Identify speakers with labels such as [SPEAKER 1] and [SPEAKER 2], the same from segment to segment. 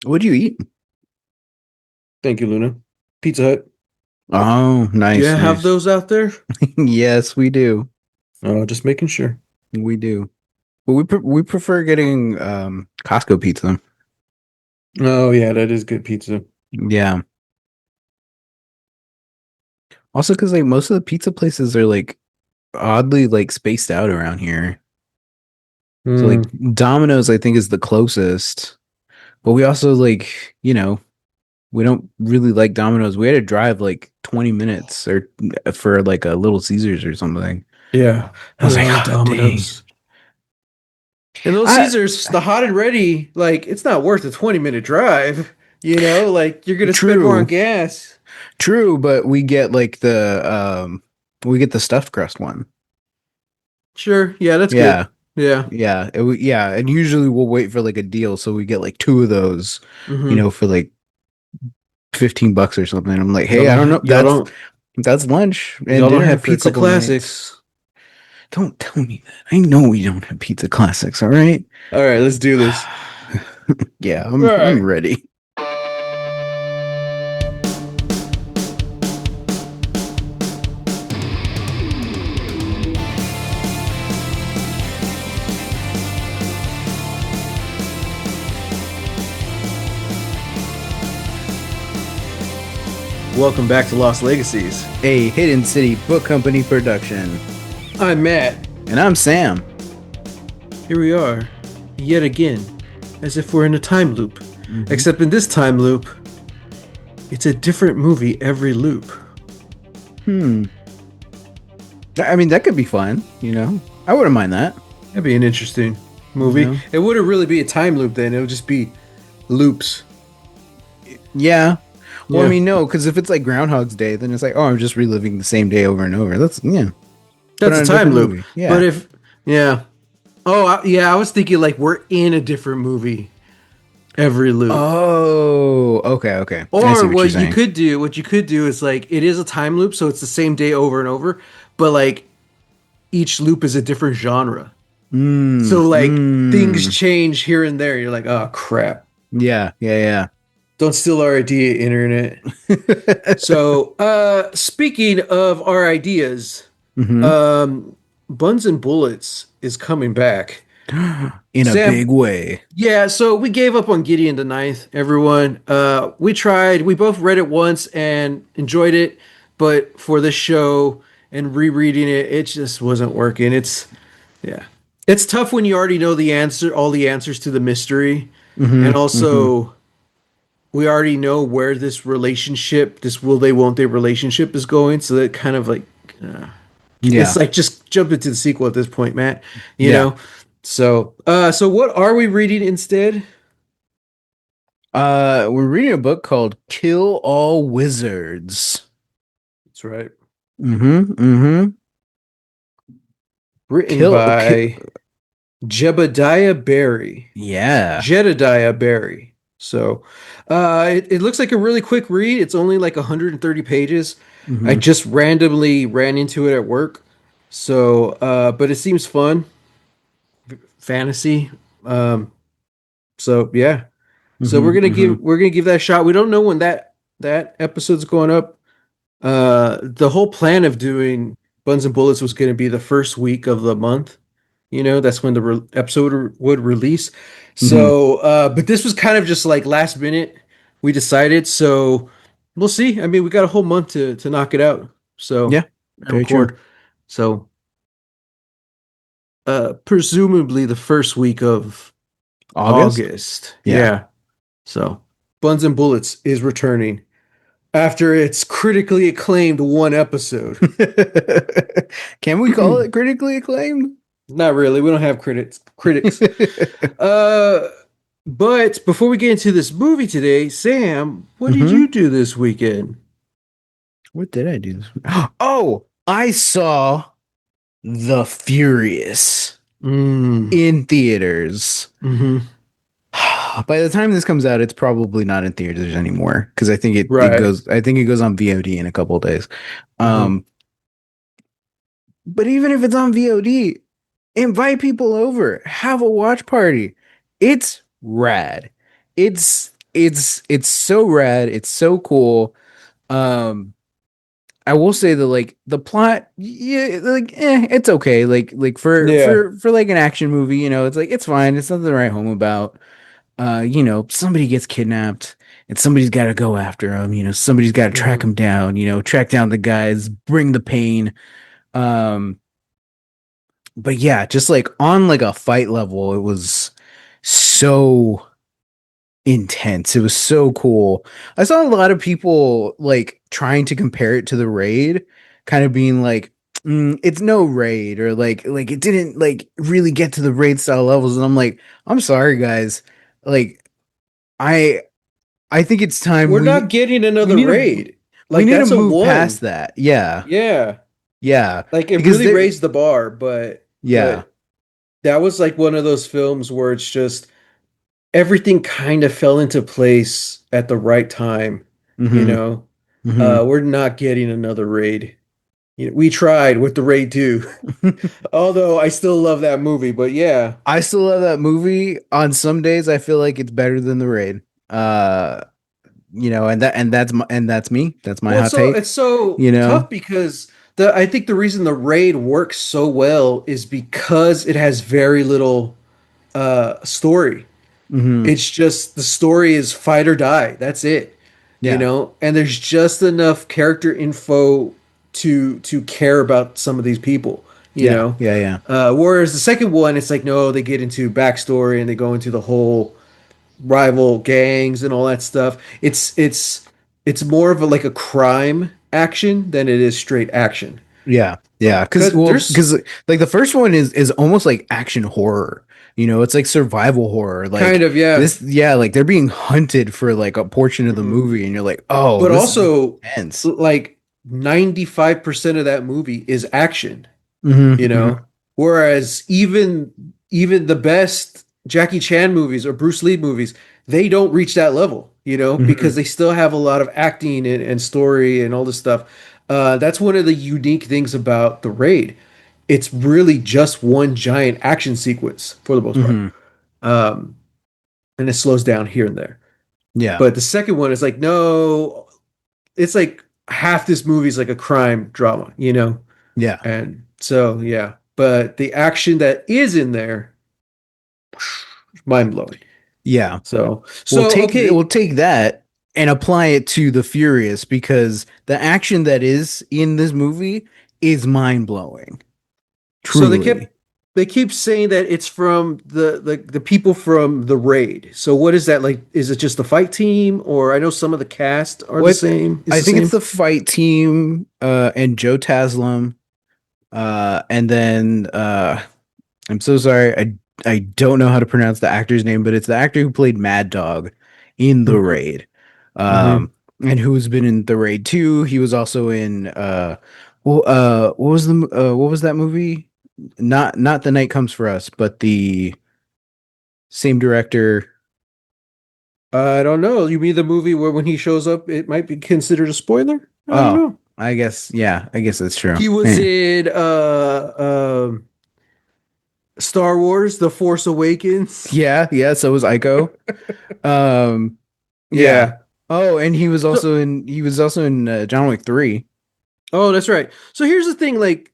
[SPEAKER 1] What'd you eat?
[SPEAKER 2] Thank you, Luna. Pizza Hut.
[SPEAKER 1] Oh,
[SPEAKER 2] Do you
[SPEAKER 1] nice,
[SPEAKER 2] have
[SPEAKER 1] nice.
[SPEAKER 2] those out there?
[SPEAKER 1] Yes, we do.
[SPEAKER 2] Just making sure.
[SPEAKER 1] We do. But we prefer getting Costco pizza.
[SPEAKER 2] Oh yeah, that is good pizza.
[SPEAKER 1] Yeah. Also, because like most of the pizza places are like oddly like spaced out around here. So like
[SPEAKER 2] Hmm.
[SPEAKER 1] Domino's, I think, is the closest. But we also like, we don't really like Domino's. We had to drive like 20 minutes or for like a Little Caesars or something.
[SPEAKER 2] Yeah,
[SPEAKER 1] I was like,
[SPEAKER 2] ugh,
[SPEAKER 1] oh dang.
[SPEAKER 2] Domino's. And those
[SPEAKER 1] I
[SPEAKER 2] Caesars, the hot and ready, like it's not worth a 20-minute drive. Like you're gonna spend more on
[SPEAKER 1] true.
[SPEAKER 2] gas.
[SPEAKER 1] True, but we get the stuffed crust one.
[SPEAKER 2] Sure, yeah, that's good.
[SPEAKER 1] Yeah.
[SPEAKER 2] Yeah.
[SPEAKER 1] Yeah, and usually we'll wait for like a deal so we get like two of those,
[SPEAKER 2] Mm-hmm.
[SPEAKER 1] for like $15 or something. I'm like,
[SPEAKER 2] Y'all
[SPEAKER 1] "Hey, I
[SPEAKER 2] don't
[SPEAKER 1] don't
[SPEAKER 2] ha
[SPEAKER 1] know.
[SPEAKER 2] y'all don't
[SPEAKER 1] That's lunch and
[SPEAKER 2] y'all don't
[SPEAKER 1] dinner
[SPEAKER 2] have
[SPEAKER 1] for a
[SPEAKER 2] pizza
[SPEAKER 1] couple of nights."
[SPEAKER 2] classics.
[SPEAKER 1] Don't tell me that. I know we don't have pizza classics, all right?
[SPEAKER 2] All right, let's do this.
[SPEAKER 1] Yeah,
[SPEAKER 2] All
[SPEAKER 1] I'm
[SPEAKER 2] right.
[SPEAKER 1] ready.
[SPEAKER 2] Welcome back to Lost Legacies.
[SPEAKER 1] A Hidden City Book Company production.
[SPEAKER 2] I'm Matt.
[SPEAKER 1] And I'm Sam.
[SPEAKER 2] Here we are, yet again, as if we're in a time loop.
[SPEAKER 1] Hmm.
[SPEAKER 2] Except in this time loop, it's a different movie every loop.
[SPEAKER 1] Hmm. I mean, that could be fun. I wouldn't mind that,
[SPEAKER 2] That'd be an interesting
[SPEAKER 1] you
[SPEAKER 2] movie.
[SPEAKER 1] know?
[SPEAKER 2] It wouldn't really be a time loop then, it would just be loops.
[SPEAKER 1] Yeah. Well, I
[SPEAKER 2] Yeah,
[SPEAKER 1] mean, no, because if it's like Groundhog's Day, then it's like, oh, I'm just reliving the same day over and over. That's, yeah, but
[SPEAKER 2] that's a
[SPEAKER 1] on a
[SPEAKER 2] time
[SPEAKER 1] different
[SPEAKER 2] loop.
[SPEAKER 1] movie.
[SPEAKER 2] But
[SPEAKER 1] Yeah.
[SPEAKER 2] if, yeah. Oh, yeah, I was thinking like we're in a different movie every loop.
[SPEAKER 1] Oh, okay, okay. I see
[SPEAKER 2] Or
[SPEAKER 1] what you're saying.
[SPEAKER 2] what you could do is like it is a time loop, so it's the same day over and over, but like each loop is a different genre.
[SPEAKER 1] Mm,
[SPEAKER 2] So like things
[SPEAKER 1] mm.
[SPEAKER 2] change here and there. You're like, oh crap.
[SPEAKER 1] Yeah, yeah,
[SPEAKER 2] Don't steal our idea, internet.
[SPEAKER 1] yeah.
[SPEAKER 2] So speaking of our ideas,
[SPEAKER 1] Hmm.
[SPEAKER 2] um Buns and Bullets is coming back.
[SPEAKER 1] In a
[SPEAKER 2] Sam,
[SPEAKER 1] big way.
[SPEAKER 2] yeah, so we gave up on Gideon the Ninth, everyone. We tried, we both read it once and enjoyed it, but for this show and rereading it, it just wasn't working. Yeah. It's tough when you already know the answer, all the answers to the mystery. And
[SPEAKER 1] Hmm. Hmm.
[SPEAKER 2] also, we already know where this relationship, this will they, won't they relationship is going. So that kind of like, uh, it's
[SPEAKER 1] Yeah,
[SPEAKER 2] like just jump into the sequel at this point, Matt. You
[SPEAKER 1] yeah.
[SPEAKER 2] know? So what are we reading instead?
[SPEAKER 1] We're reading a book called Kill All Wizards.
[SPEAKER 2] That's right.
[SPEAKER 1] Mm-hmm. Mm-hmm.
[SPEAKER 2] Written
[SPEAKER 1] Kill.
[SPEAKER 2] by Jebediah Barry.
[SPEAKER 1] Yeah.
[SPEAKER 2] Jedediah Barry. So it looks like a really quick read. It's only like 130 pages. I
[SPEAKER 1] Mm-hmm.
[SPEAKER 2] just randomly ran into it at work. So, but it seems fun, fantasy. Um, so yeah. So
[SPEAKER 1] Mm-hmm. Mm-hmm.
[SPEAKER 2] we're gonna give that a shot. We don't know when that episode's going up. The whole plan of doing Buns and Bullets was going to be the first week of the month. That's when the episode would release.
[SPEAKER 1] Mm-hmm.
[SPEAKER 2] So, but this was kind of just like last minute. We decided, so we'll see. I mean, we got a whole month to knock it out. So,
[SPEAKER 1] Yeah.
[SPEAKER 2] and
[SPEAKER 1] Very true.
[SPEAKER 2] record. So, presumably the first week of
[SPEAKER 1] August.
[SPEAKER 2] August.
[SPEAKER 1] Yeah.
[SPEAKER 2] Yeah. So, Buns and Bullets is returning after its critically acclaimed one episode.
[SPEAKER 1] Can we call it critically acclaimed?
[SPEAKER 2] Not really. We don't have critics. Uh, but before we get into this movie today, Sam, what did
[SPEAKER 1] Hmm.
[SPEAKER 2] you do this weekend?
[SPEAKER 1] What did I do this week? Oh, I saw The Furious
[SPEAKER 2] Mm,
[SPEAKER 1] in theaters.
[SPEAKER 2] hmm.
[SPEAKER 1] By the time this comes out, it's probably not in theaters anymore because
[SPEAKER 2] Right.
[SPEAKER 1] I think it goes on VOD in a couple of days.
[SPEAKER 2] Hmm.
[SPEAKER 1] Um, but even if it's on VOD, invite people over, have a watch party. It's rad. It's it's so rad. It's so cool. Um, I will say that like the plot, yeah, like it's okay. Like
[SPEAKER 2] Yeah.
[SPEAKER 1] for like an action movie, it's like it's fine. It's nothing to write home about. Somebody gets kidnapped and somebody's got to go after him. Somebody's got to track
[SPEAKER 2] Hmm.
[SPEAKER 1] him down. Track down the guys, bring the pain. Um, but yeah, just like on like a fight level, it was so intense. It was so cool. I saw a lot of people like trying to compare it to the raid, kind of being like, it's no raid, or like it didn't like really get to the raid style levels. And I'm like, I'm sorry, guys. Like, I I think it's time
[SPEAKER 2] We're not getting
[SPEAKER 1] we
[SPEAKER 2] another
[SPEAKER 1] need to
[SPEAKER 2] raid.
[SPEAKER 1] we
[SPEAKER 2] Like
[SPEAKER 1] need to
[SPEAKER 2] that's a
[SPEAKER 1] move past
[SPEAKER 2] one.
[SPEAKER 1] that. Yeah.
[SPEAKER 2] Yeah.
[SPEAKER 1] Yeah.
[SPEAKER 2] Like it
[SPEAKER 1] Because
[SPEAKER 2] really
[SPEAKER 1] there
[SPEAKER 2] raised the bar, but
[SPEAKER 1] yeah.
[SPEAKER 2] but that was like one of those films where it's just everything kind of fell into place at the right time, you
[SPEAKER 1] Mm-hmm.
[SPEAKER 2] know.
[SPEAKER 1] Mm-hmm.
[SPEAKER 2] We're not getting another raid. We tried with the raid 2. Although I still love that movie, but yeah.
[SPEAKER 1] I still love that movie. On some days I feel like it's better than the raid. Uh and that's me. That's my
[SPEAKER 2] Well,
[SPEAKER 1] hot take.
[SPEAKER 2] it's so
[SPEAKER 1] You know?
[SPEAKER 2] tough because the I think the reason the raid works so well is because it has very little story.
[SPEAKER 1] Hmm.
[SPEAKER 2] It's just the story is fight or die. That's it.
[SPEAKER 1] Yeah.
[SPEAKER 2] And there's just enough character info to care about some of these people, you
[SPEAKER 1] Yeah.
[SPEAKER 2] know.
[SPEAKER 1] Yeah. Yeah.
[SPEAKER 2] Whereas the second one, it's like no, they get into backstory and they go into the whole rival gangs and all that stuff. It's more of like a crime action than it is straight action.
[SPEAKER 1] Yeah. Yeah. Cause
[SPEAKER 2] Because
[SPEAKER 1] well,
[SPEAKER 2] there's
[SPEAKER 1] because like the first one is almost like action horror. It's like survival horror.
[SPEAKER 2] kind
[SPEAKER 1] Like
[SPEAKER 2] of, yeah.
[SPEAKER 1] this, yeah, like they're being hunted for like a portion of the
[SPEAKER 2] Mhm.
[SPEAKER 1] movie, and you're like, oh,
[SPEAKER 2] But
[SPEAKER 1] this is
[SPEAKER 2] also
[SPEAKER 1] intense.
[SPEAKER 2] like 95% of that movie is action,
[SPEAKER 1] Hmm.
[SPEAKER 2] you
[SPEAKER 1] Hmm.
[SPEAKER 2] know. Whereas even the best Jackie Chan movies or Bruce Lee movies, they don't reach that level, because
[SPEAKER 1] Hmm.
[SPEAKER 2] they still have a lot of acting and story and all this stuff. That's one of the unique things about the raid. It's really just one giant action sequence for the most part,
[SPEAKER 1] Hmm.
[SPEAKER 2] um, and it slows down here and there.
[SPEAKER 1] Yeah.
[SPEAKER 2] But the second one is like no, it's like half this movie is like a crime drama.
[SPEAKER 1] Yeah.
[SPEAKER 2] And so, yeah, but the action that is in there, mind blowing.
[SPEAKER 1] Yeah.
[SPEAKER 2] So
[SPEAKER 1] We'll
[SPEAKER 2] okay.
[SPEAKER 1] take that and apply it to the Furious, because the action that is in this movie is mind blowing.
[SPEAKER 2] So
[SPEAKER 1] Truly.
[SPEAKER 2] they keep saying that it's from the people from the raid. So what is that like? Is it just the fight team, or I know some of the cast are the
[SPEAKER 1] What
[SPEAKER 2] same? It's
[SPEAKER 1] I
[SPEAKER 2] the
[SPEAKER 1] think it's
[SPEAKER 2] same.
[SPEAKER 1] the fight team, and Joe Taslim, and then I'm so sorry, I don't know how to pronounce the actor's name, but it's the actor who played Mad Dog in The
[SPEAKER 2] Hmm.
[SPEAKER 1] Raid.
[SPEAKER 2] Hmm.
[SPEAKER 1] And who's been in The Raid 2. He was also in what was that movie? Not The Night Comes for Us, but the same director.
[SPEAKER 2] I don't know. You mean the movie where when he shows up, it might be considered a spoiler? I don't
[SPEAKER 1] Oh,
[SPEAKER 2] know.
[SPEAKER 1] I guess, yeah, I guess that's true.
[SPEAKER 2] He was
[SPEAKER 1] Eh.
[SPEAKER 2] in Star Wars: The Force Awakens.
[SPEAKER 1] Yeah, yeah, so was Ico. Um, yeah.
[SPEAKER 2] Yeah.
[SPEAKER 1] Oh, and
[SPEAKER 2] So,
[SPEAKER 1] he was also in John Wick 3.
[SPEAKER 2] oh, that's right. So here's the thing, like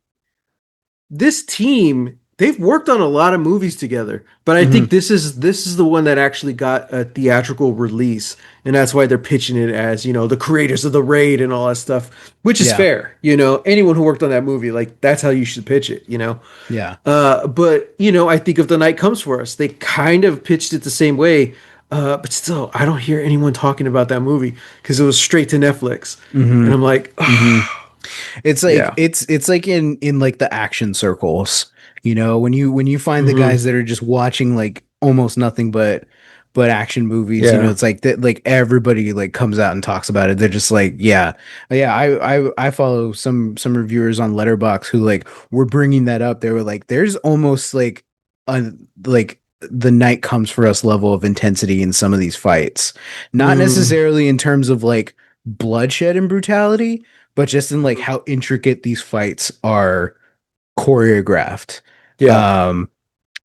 [SPEAKER 2] this team, they've worked on a lot of movies together, but I think
[SPEAKER 1] Hmm.
[SPEAKER 2] this is the one that actually got a theatrical release, and that's why they're pitching it as, the creators of the raid and all that stuff, which is
[SPEAKER 1] Yeah.
[SPEAKER 2] fair. Anyone who worked on that movie, like that's how you should pitch it.
[SPEAKER 1] Yeah.
[SPEAKER 2] But I think if the night comes for us, they kind of pitched it the same way. But still, I don't hear anyone talking about that movie because it was straight to Netflix,
[SPEAKER 1] Hmm.
[SPEAKER 2] and I'm like,
[SPEAKER 1] Hmm. It's like
[SPEAKER 2] yeah.
[SPEAKER 1] it's like in like the action circles, when you find the
[SPEAKER 2] Hmm.
[SPEAKER 1] guys that are just watching like almost nothing but action movies,
[SPEAKER 2] Yeah.
[SPEAKER 1] it's like that, like everybody like comes out and talks about it. They're just like, yeah, yeah. I follow some reviewers on Letterboxd who like were bringing that up. They were like, there's almost a like the night comes for us level of intensity in some of these fights, not
[SPEAKER 2] Mm,
[SPEAKER 1] necessarily in terms of like bloodshed and brutality, but just in like how intricate these fights are choreographed.
[SPEAKER 2] yeah.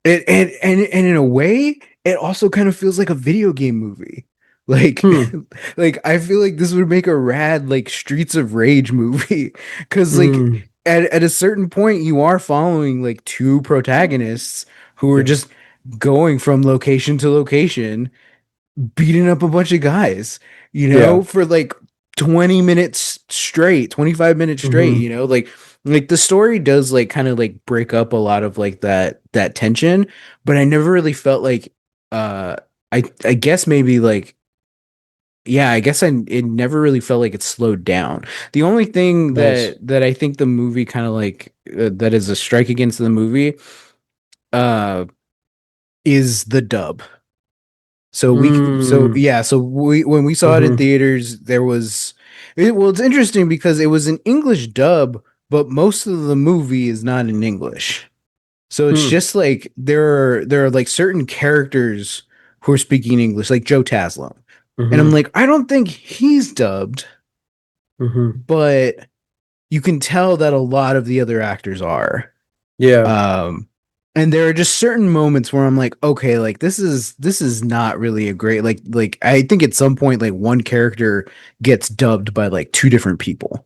[SPEAKER 1] And in a way, it also kind of feels like a video game movie. Like,
[SPEAKER 2] Hmm.
[SPEAKER 1] like I feel like this would make a rad like Streets of Rage movie because like
[SPEAKER 2] Hmm.
[SPEAKER 1] at a certain point you are following like two protagonists who are
[SPEAKER 2] Yeah.
[SPEAKER 1] just going from location to location beating up a bunch of guys,
[SPEAKER 2] Yeah.
[SPEAKER 1] for like 20 minutes straight, 25 minutes straight,
[SPEAKER 2] Hmm.
[SPEAKER 1] like the story does like kind of like break up a lot of like that tension, but I never really felt like uh I guess maybe like yeah, I guess it never really felt like it slowed down. The only thing
[SPEAKER 2] Nice.
[SPEAKER 1] that I think the movie kind of like that is a strike against the movie uh is the dub. So
[SPEAKER 2] Hmm.
[SPEAKER 1] yeah, so we when we saw it in
[SPEAKER 2] Hmm.
[SPEAKER 1] theaters, well, it's interesting because it was an English dub, but most of the movie is not in English. So it's
[SPEAKER 2] Hmm.
[SPEAKER 1] just like there are like certain characters who are speaking English, like Joe Taslim. And I'm
[SPEAKER 2] Hmm.
[SPEAKER 1] like, I don't think he's dubbed,
[SPEAKER 2] Hmm.
[SPEAKER 1] but you can tell that a lot of the other actors are.
[SPEAKER 2] Yeah.
[SPEAKER 1] Um, and there are just certain moments where I'm like, okay, like this is not really a great like I think at some point like one character gets dubbed by like two different people.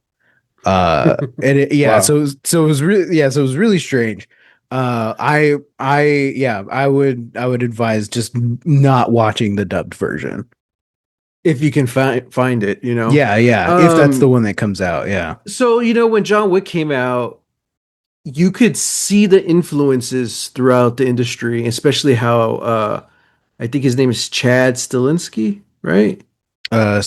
[SPEAKER 1] And yeah,
[SPEAKER 2] Wow.
[SPEAKER 1] so it was really so it was really strange. I yeah, I would advise just not watching the dubbed version.
[SPEAKER 2] If you can find it,
[SPEAKER 1] Yeah, yeah, if that's the one that comes out, yeah.
[SPEAKER 2] So when John Wick came out, you could see the influences throughout the industry, especially how I think his name is Chad Stilinski, right?
[SPEAKER 1] Uh,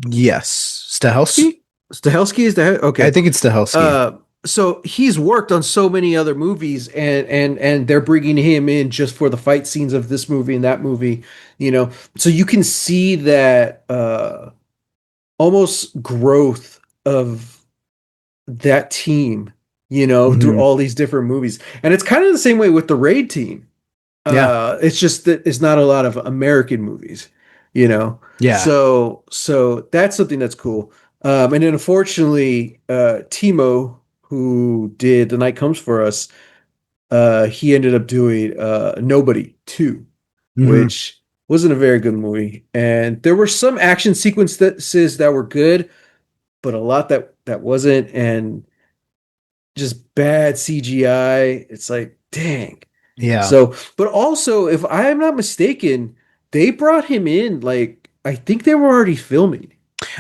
[SPEAKER 1] yes,
[SPEAKER 2] S-
[SPEAKER 1] Stahelski?
[SPEAKER 2] Stahelski is that
[SPEAKER 1] I
[SPEAKER 2] okay?
[SPEAKER 1] think it's Stahelski.
[SPEAKER 2] So he's worked on so many other movies, and they're bringing him in just for the fight scenes of this movie and that movie, So you can see that almost growth of that team, through
[SPEAKER 1] Hmm.
[SPEAKER 2] all these different movies. And it's kind of the same way with the Raid team.
[SPEAKER 1] Yeah,
[SPEAKER 2] It's just that it's not a lot of American movies, you know.
[SPEAKER 1] yeah.
[SPEAKER 2] So that's something that's cool. And then unfortunately, Timo, who did The Night Comes for Us, he ended up doing Nobody 2,
[SPEAKER 1] Hmm.
[SPEAKER 2] which wasn't a very good movie. And there were some action sequences that were good, but a lot that wasn't, and just bad CGI. It's like, dang.
[SPEAKER 1] Yeah.
[SPEAKER 2] So, but also, if I am not mistaken, they brought him in like I think they were already filming.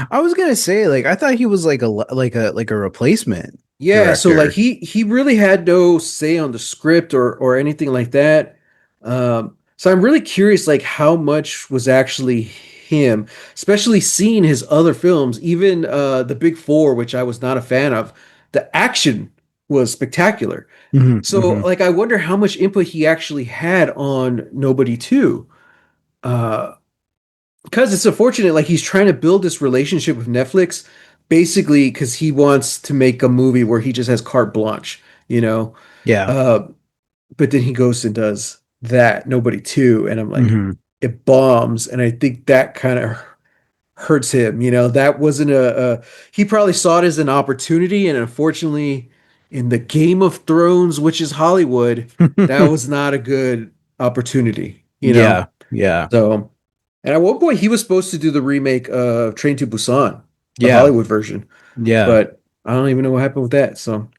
[SPEAKER 1] I was gonna say, like, I thought he was like a replacement
[SPEAKER 2] Yeah, so like
[SPEAKER 1] director.
[SPEAKER 2] he really had no say on the script or anything like that. So I'm really curious like how much was actually him, especially seeing his other films, even The Big Four, which I was not a fan of. The action was spectacular.
[SPEAKER 1] Hmm.
[SPEAKER 2] So
[SPEAKER 1] Hmm.
[SPEAKER 2] like I wonder how much input he actually had on Nobody 2. Uh because it's unfortunate, like he's trying to build this relationship with Netflix, basically because he wants to make a movie where he just has carte blanche, you know.
[SPEAKER 1] Yeah.
[SPEAKER 2] Uh, but then he goes and does that Nobody Two, and I'm like,
[SPEAKER 1] Hmm.
[SPEAKER 2] it bombs, and I think that kind of hurts him. That wasn't a he probably saw it as an opportunity, and unfortunately, in the Game of Thrones, which is Hollywood, that was not a good opportunity.
[SPEAKER 1] Yeah. Yeah.
[SPEAKER 2] So. And at one point, he was supposed to do the remake of Train to Busan, the
[SPEAKER 1] Yeah.
[SPEAKER 2] Hollywood version,
[SPEAKER 1] Yeah.
[SPEAKER 2] but I don't even know what happened with that. So,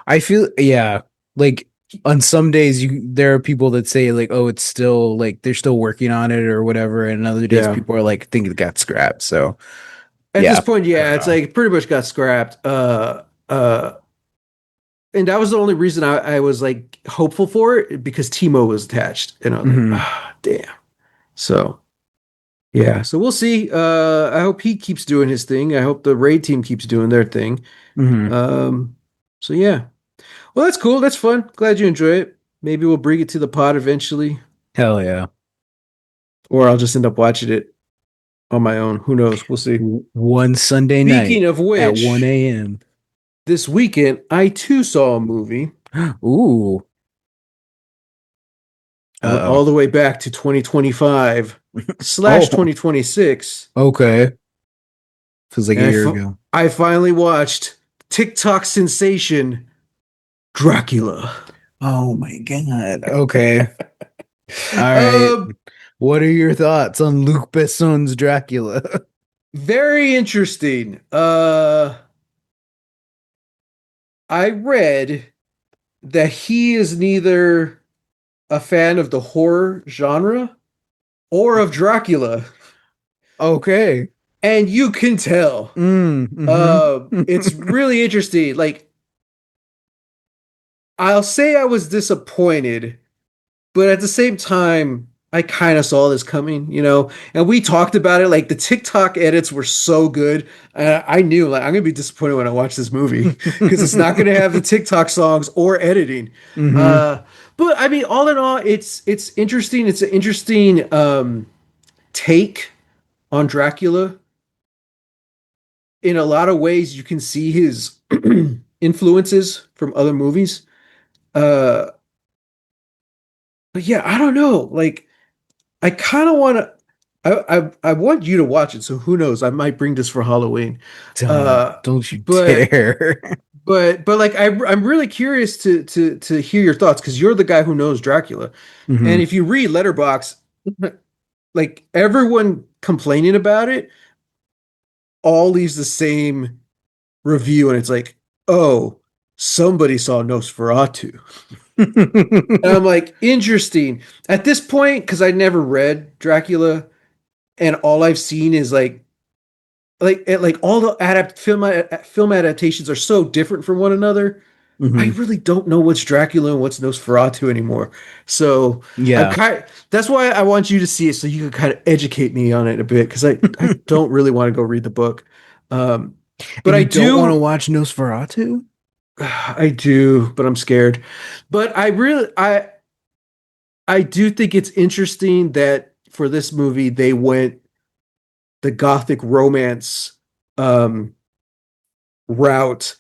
[SPEAKER 1] I feel yeah, like on some days there are people that say like, oh, it's still like they're still working on it or whatever, and other days
[SPEAKER 2] yeah.
[SPEAKER 1] people are like, think it got scrapped. So
[SPEAKER 2] At this
[SPEAKER 1] yeah,
[SPEAKER 2] point,
[SPEAKER 1] I
[SPEAKER 2] yeah,
[SPEAKER 1] don't
[SPEAKER 2] it's
[SPEAKER 1] know.
[SPEAKER 2] like pretty much got scrapped. And that was the only reason I was like hopeful for it because Timo was attached, and I was like,
[SPEAKER 1] Hmm.
[SPEAKER 2] ah, damn. So, yeah, so we'll see. I hope he keeps doing his thing. I hope the raid team keeps doing their thing.
[SPEAKER 1] Hmm.
[SPEAKER 2] Um, so yeah. Well, that's cool. That's fun. Glad you enjoy it. Maybe we'll bring it to the pod eventually,
[SPEAKER 1] Hell yeah.
[SPEAKER 2] or I'll just end up watching it on my own. Who knows? We'll see.
[SPEAKER 1] One Sunday
[SPEAKER 2] Speaking
[SPEAKER 1] night
[SPEAKER 2] of
[SPEAKER 1] at 1
[SPEAKER 2] which,
[SPEAKER 1] a.m.
[SPEAKER 2] this weekend I too saw a movie.
[SPEAKER 1] Ooh.
[SPEAKER 2] I went
[SPEAKER 1] Uh-oh.
[SPEAKER 2] all the way back to 2025 slash
[SPEAKER 1] Oh,
[SPEAKER 2] 2026,
[SPEAKER 1] okay. Feels like a
[SPEAKER 2] and
[SPEAKER 1] year ago.
[SPEAKER 2] I finally watched TikTok sensation Dracula.
[SPEAKER 1] Oh my God. Okay. All right.
[SPEAKER 2] Um,
[SPEAKER 1] What are your thoughts on Luc Besson's Dracula?
[SPEAKER 2] Very interesting. I read that he is neither a fan of the horror genre or of Dracula,
[SPEAKER 1] Okay.
[SPEAKER 2] and you can tell. It's
[SPEAKER 1] Mm-hmm.
[SPEAKER 2] really interesting. Like, I'll say I was disappointed, but at the same time, I kind of saw this coming, and we talked about it. Like, the TikTok edits were so good. I knew, like, I'm gonna be disappointed when I watch this movie because it's not gonna have the TikTok songs or editing.
[SPEAKER 1] Mm-hmm.
[SPEAKER 2] Uh, but I mean, all in all, it's interesting. It's an interesting take on Dracula. In a lot of ways, you can see his influences from other movies. Uh, but yeah, I don't know. Like, I kind of want to. I want you to watch it. So who knows? I might bring this for Halloween. Uh,
[SPEAKER 1] Don't you
[SPEAKER 2] but
[SPEAKER 1] dare.
[SPEAKER 2] but like I'm really curious to hear your thoughts because you're the guy who knows Dracula, and
[SPEAKER 1] Hmm.
[SPEAKER 2] if you read Letterbox, like everyone complaining about it, all leaves the same review, and it's like, oh, somebody saw Nosferatu. And I'm like, interesting. At this point, because I never read Dracula, and all I've seen is like all the film adaptations are so different from one another. I
[SPEAKER 1] Hmm.
[SPEAKER 2] really don't know what's Dracula and what's Nosferatu anymore. So I'm
[SPEAKER 1] Yeah.
[SPEAKER 2] kind. That's why I want you to see it so you can kind of educate me on it a bit because I don't really want to go read the book. Um, but
[SPEAKER 1] And
[SPEAKER 2] I
[SPEAKER 1] you don't want to
[SPEAKER 2] do.
[SPEAKER 1] watch Nosferatu?
[SPEAKER 2] I do, but I'm scared. But I do think it's interesting that for this movie they went the gothic romance um route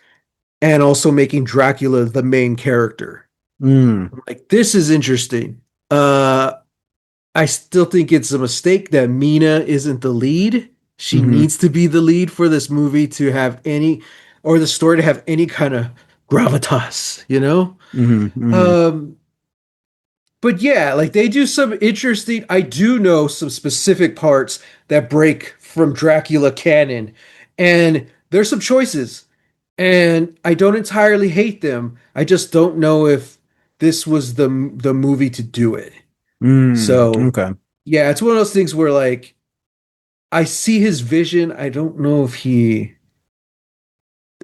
[SPEAKER 2] and also making Dracula the main character.
[SPEAKER 1] Mm.
[SPEAKER 2] I'm like, this is interesting. Uh I still think it's a mistake that Mina isn't the lead. She
[SPEAKER 1] Hmm.
[SPEAKER 2] needs to be the lead for this movie to have any or the story to have any kind of gravitas, you know?
[SPEAKER 1] Hmm. Hmm.
[SPEAKER 2] Um But yeah, like they do some interesting. I do know some specific parts that break from Dracula canon, and there's some choices, and I don't entirely hate them. I just don't know if this was the movie to do it.
[SPEAKER 1] Mm.
[SPEAKER 2] So
[SPEAKER 1] Okay.
[SPEAKER 2] yeah, it's one of those things where like I see his vision. I don't know if he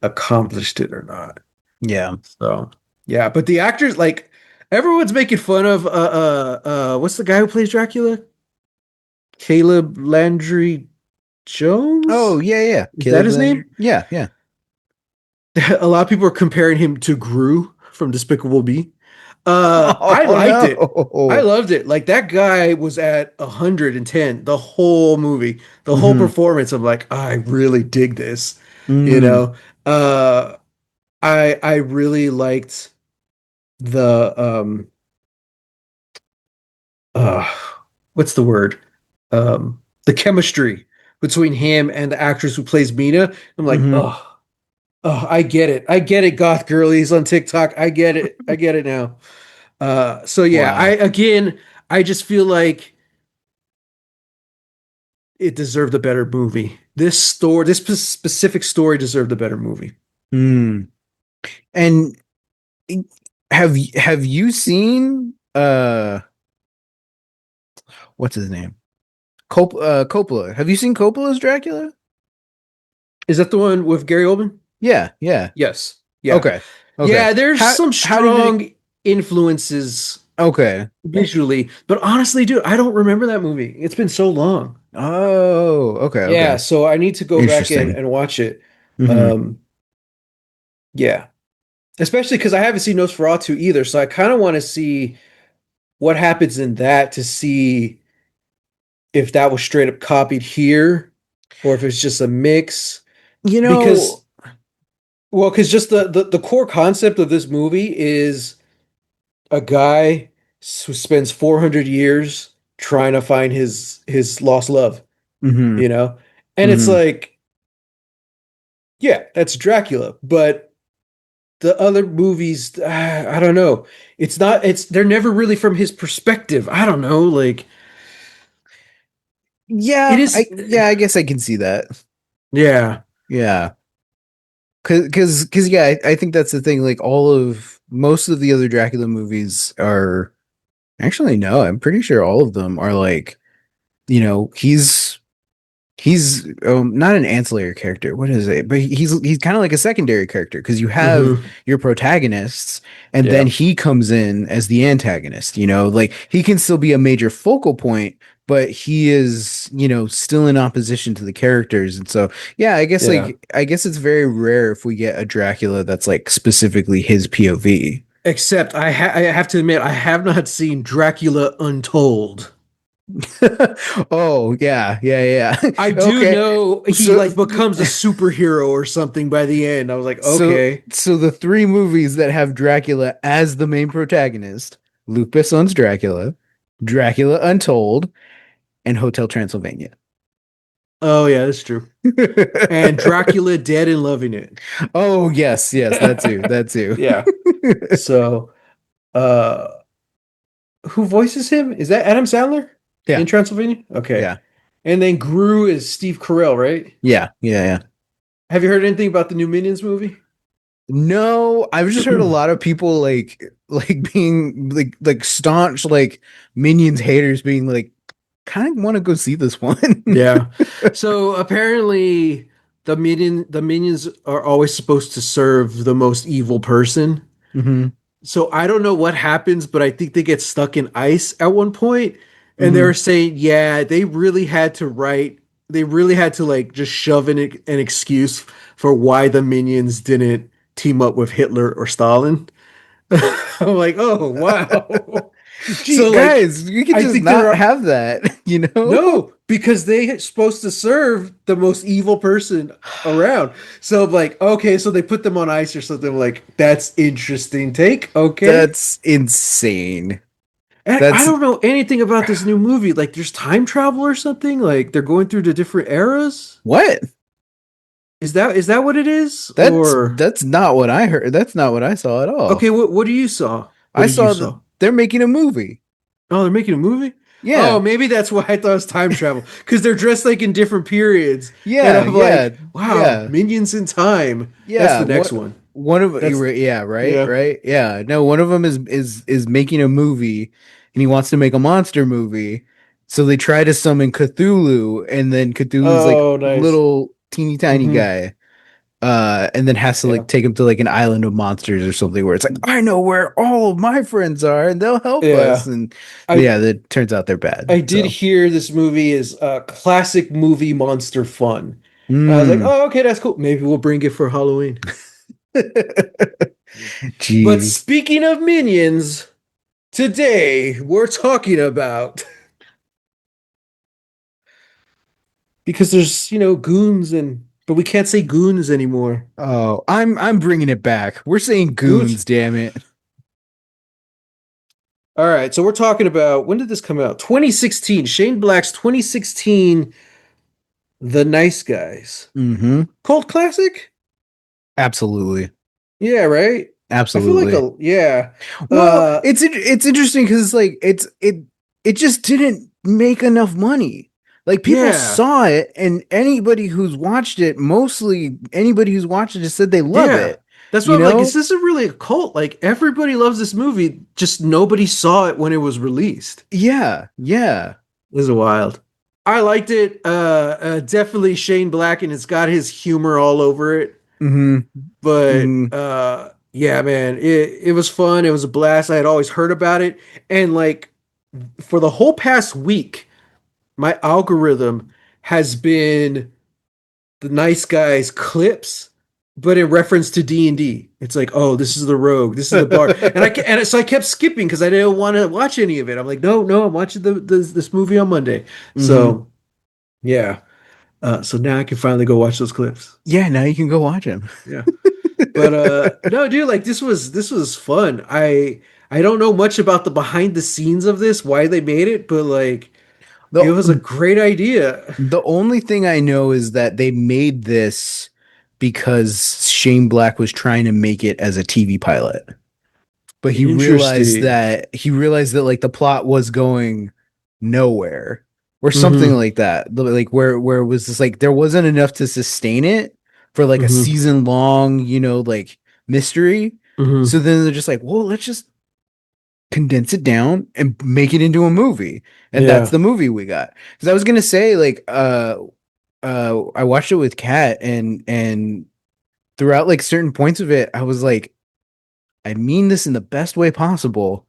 [SPEAKER 2] accomplished it or not.
[SPEAKER 1] Yeah.
[SPEAKER 2] So yeah, but the actors like everyone's making fun of what's the guy who plays Dracula? Caleb Landry
[SPEAKER 1] Oh,
[SPEAKER 2] Jones?
[SPEAKER 1] yeah, yeah.
[SPEAKER 2] Is that
[SPEAKER 1] Caleb
[SPEAKER 2] his
[SPEAKER 1] Landry.
[SPEAKER 2] name?
[SPEAKER 1] Yeah, yeah.
[SPEAKER 2] A lot of people are comparing him to Gru from Despicable Me. I
[SPEAKER 1] Oh
[SPEAKER 2] liked it. I
[SPEAKER 1] no.
[SPEAKER 2] loved it. Like that guy was at 110 the whole movie, the whole
[SPEAKER 1] Hmm.
[SPEAKER 2] performance. I'm like, I really dig this. You
[SPEAKER 1] Mm.
[SPEAKER 2] know, uh, I really liked the uh, what's the word? The chemistry between him and the actress who plays Mina. I'm like,
[SPEAKER 1] Hmm.
[SPEAKER 2] oh, I get it. I get it, goth girlies on TikTok. I get it. I get it now. So yeah,
[SPEAKER 1] Wow.
[SPEAKER 2] I just feel like it deserved a better movie. This specific story deserved a better movie.
[SPEAKER 1] Mm. And have you seen what's his name? Coppola. Have you seen Coppola's Dracula?
[SPEAKER 2] Is that the one with Gary Oldman?
[SPEAKER 1] Yeah, yeah.
[SPEAKER 2] Yes. Yeah.
[SPEAKER 1] Okay. Okay.
[SPEAKER 2] Yeah, there's some
[SPEAKER 1] How did it
[SPEAKER 2] strong influences
[SPEAKER 1] okay.
[SPEAKER 2] visually, but honestly, dude, I don't remember that movie. It's been so long.
[SPEAKER 1] Oh, okay,
[SPEAKER 2] Yeah,
[SPEAKER 1] okay.
[SPEAKER 2] so I need to go back
[SPEAKER 1] Interesting.
[SPEAKER 2] and watch it.
[SPEAKER 1] Hmm.
[SPEAKER 2] Um, yeah, especially because I haven't seen Nosferatu either, so I kind of want to see what happens in that to see if that was straight up copied here or if it's just a mix.
[SPEAKER 1] You know,
[SPEAKER 2] Because, well, because just the core concept of this movie is a guy who spends 400 years trying to find his lost love,
[SPEAKER 1] hmm
[SPEAKER 2] you know? And it's
[SPEAKER 1] hmm
[SPEAKER 2] like, yeah, that's Dracula, but the other movies, I don't know. It's not, it's, they're never really from his perspective. I don't know. Like, It
[SPEAKER 1] Yeah,
[SPEAKER 2] is,
[SPEAKER 1] I guess I can see that.
[SPEAKER 2] yeah.
[SPEAKER 1] Yeah. Cause yeah, I think that's the thing. Like all of most of the other Dracula movies are actually no, I'm pretty sure all of them are like, he's not an ancillary character. What is it? But he's kind of like a secondary character because you have
[SPEAKER 2] Hmm.
[SPEAKER 1] your protagonists and then
[SPEAKER 2] Yeah.
[SPEAKER 1] he comes in as the antagonist, like he can still be a major focal point, but he is, still in opposition to the characters. And so, yeah,
[SPEAKER 2] Yeah.
[SPEAKER 1] I guess it's very rare if we get a Dracula that's like specifically his POV.
[SPEAKER 2] Except I have to admit, I have not seen Dracula Untold.
[SPEAKER 1] Oh, yeah, yeah, yeah.
[SPEAKER 2] I do
[SPEAKER 1] Okay.
[SPEAKER 2] know he
[SPEAKER 1] So
[SPEAKER 2] like becomes a superhero or something by the end. I was like,
[SPEAKER 1] So,
[SPEAKER 2] okay.
[SPEAKER 1] so the three movies that have Dracula as the main protagonist, Luc Besson's Dracula, Dracula Untold, and Hotel Transylvania.
[SPEAKER 2] Oh yeah, that's true. And Dracula Dead and Loving It.
[SPEAKER 1] Oh, yes, yes, that too, that too.
[SPEAKER 2] Yeah. So, uh, who voices him? Is that Adam Sandler
[SPEAKER 1] Yeah,
[SPEAKER 2] in Transylvania? Okay.
[SPEAKER 1] yeah,
[SPEAKER 2] And then Gru is Steve Carell, right?
[SPEAKER 1] yeah, yeah, yeah.
[SPEAKER 2] Have you heard anything about the new Minions movie?
[SPEAKER 1] No, I've just heard a lot of people like being like staunch like Minions haters being like kind of want to go see this one.
[SPEAKER 2] Yeah. So apparently the minions are always supposed to serve the most evil person.
[SPEAKER 1] Hmm.
[SPEAKER 2] So I don't know what happens, but I think they get stuck in ice at one point, and they
[SPEAKER 1] Hmm.
[SPEAKER 2] were saying, yeah, they really had to like just shove in an excuse for why the minions didn't team up with Hitler or Stalin. I'm like, oh wow.
[SPEAKER 1] Gee,
[SPEAKER 2] So like
[SPEAKER 1] guys, you could
[SPEAKER 2] I
[SPEAKER 1] just
[SPEAKER 2] think there
[SPEAKER 1] not
[SPEAKER 2] are
[SPEAKER 1] have that, you know?
[SPEAKER 2] no, because they're supposed to serve the most evil person around. So like, okay, so they put them on ice or something. Like, that's interesting take. Okay.
[SPEAKER 1] That's insane.
[SPEAKER 2] And I
[SPEAKER 1] That's
[SPEAKER 2] don't know anything about this new movie. Like, there's time travel or something. Like, they're going through the different eras.
[SPEAKER 1] what?
[SPEAKER 2] Is that what it is?
[SPEAKER 1] That's
[SPEAKER 2] Or
[SPEAKER 1] that's not what I heard. That's not what I saw at all.
[SPEAKER 2] okay, what do you saw? What
[SPEAKER 1] I
[SPEAKER 2] did you
[SPEAKER 1] saw that
[SPEAKER 2] saw?
[SPEAKER 1] they're making a movie.
[SPEAKER 2] Oh, they're making a movie? Oh,
[SPEAKER 1] Yeah.
[SPEAKER 2] maybe that's why I thought it was time travel. Because they're dressed like in different periods. And
[SPEAKER 1] Yeah,
[SPEAKER 2] I'm
[SPEAKER 1] yeah,
[SPEAKER 2] like, wow,
[SPEAKER 1] yeah.
[SPEAKER 2] Minions in Time. That's
[SPEAKER 1] Yeah,
[SPEAKER 2] the next one.
[SPEAKER 1] one of
[SPEAKER 2] That's
[SPEAKER 1] yeah, right,
[SPEAKER 2] yeah.
[SPEAKER 1] right. Yeah. No, one of them is making a movie and he wants to make a monster movie. So they try to summon Cthulhu and then Cthulhu's like
[SPEAKER 2] Oh, nice.
[SPEAKER 1] little teeny tiny
[SPEAKER 2] Hmm.
[SPEAKER 1] guy. And then has to
[SPEAKER 2] Yeah.
[SPEAKER 1] like take him to like an island of monsters or something where it's like I know where all of my friends are and they'll help us.
[SPEAKER 2] Yeah.
[SPEAKER 1] And
[SPEAKER 2] I
[SPEAKER 1] yeah, that turns out they're bad.
[SPEAKER 2] I did
[SPEAKER 1] So,
[SPEAKER 2] hear this movie is classic movie monster fun. And I was like,
[SPEAKER 1] mm.
[SPEAKER 2] oh, okay, that's cool. Maybe we'll bring it for Halloween. But
[SPEAKER 1] Gee.
[SPEAKER 2] speaking of minions, today we're talking about because there's, goons and but we can't say goons anymore.
[SPEAKER 1] Oh, I'm bringing it back. We're saying
[SPEAKER 2] Goons.
[SPEAKER 1] goons, damn it.
[SPEAKER 2] All right, so we're talking about when did this come out? 2016. Shane Black's 2016 The Nice Guys.
[SPEAKER 1] Hmm.
[SPEAKER 2] Cult classic?
[SPEAKER 1] Absolutely.
[SPEAKER 2] Yeah, right? I feel like
[SPEAKER 1] Absolutely.
[SPEAKER 2] a yeah.
[SPEAKER 1] Well,
[SPEAKER 2] Uh
[SPEAKER 1] it's interesting because like it just didn't make enough money. Like people
[SPEAKER 2] yeah.
[SPEAKER 1] saw it, and anybody who's watched it, mostly anybody who's watched it, just said they love
[SPEAKER 2] Yeah.
[SPEAKER 1] it.
[SPEAKER 2] That's why
[SPEAKER 1] You
[SPEAKER 2] I'm like, is
[SPEAKER 1] know?
[SPEAKER 2] this a really a cult? Like everybody loves this movie, just nobody saw it when it was released.
[SPEAKER 1] Yeah, yeah.
[SPEAKER 2] This is wild. I liked it. Definitely Shane Black, and it's got his humor all over it.
[SPEAKER 1] Hmm.
[SPEAKER 2] But
[SPEAKER 1] Hmm.
[SPEAKER 2] yeah, man, it was fun. It was a blast. I had always heard about it, and like for the whole past week, my algorithm has been the Nice Guys clips, but in reference to D&D. It's like, oh, this is the rogue, this is the bard, so I kept skipping because I didn't want to watch any of it. I'm like, no, no, I'm watching this movie on Monday.
[SPEAKER 1] Hmm.
[SPEAKER 2] So yeah, so now I can finally go watch those clips.
[SPEAKER 1] Yeah, now you can go watch him.
[SPEAKER 2] Yeah, but no, dude, like this was fun. I don't know much about the behind the scenes of this, why they made it, but like it was a
[SPEAKER 1] The
[SPEAKER 2] great idea.
[SPEAKER 1] The only thing I know is that they made this because Shane Black was trying to make it as a TV pilot. But
[SPEAKER 2] Interesting.
[SPEAKER 1] he realized that like the plot was going nowhere. or something
[SPEAKER 2] Mm-hmm.
[SPEAKER 1] like that. Like where it was just like there wasn't enough to sustain it for like a
[SPEAKER 2] Mm-hmm.
[SPEAKER 1] season long, like mystery. So
[SPEAKER 2] Mm-hmm.
[SPEAKER 1] then they're just like, well, let's just condense it down and make it into a movie. And that's
[SPEAKER 2] Yeah.
[SPEAKER 1] the movie we got. Because I was gonna say, like, I watched it with Kat, and throughout like certain points of it, I was like, I mean this in the best way possible.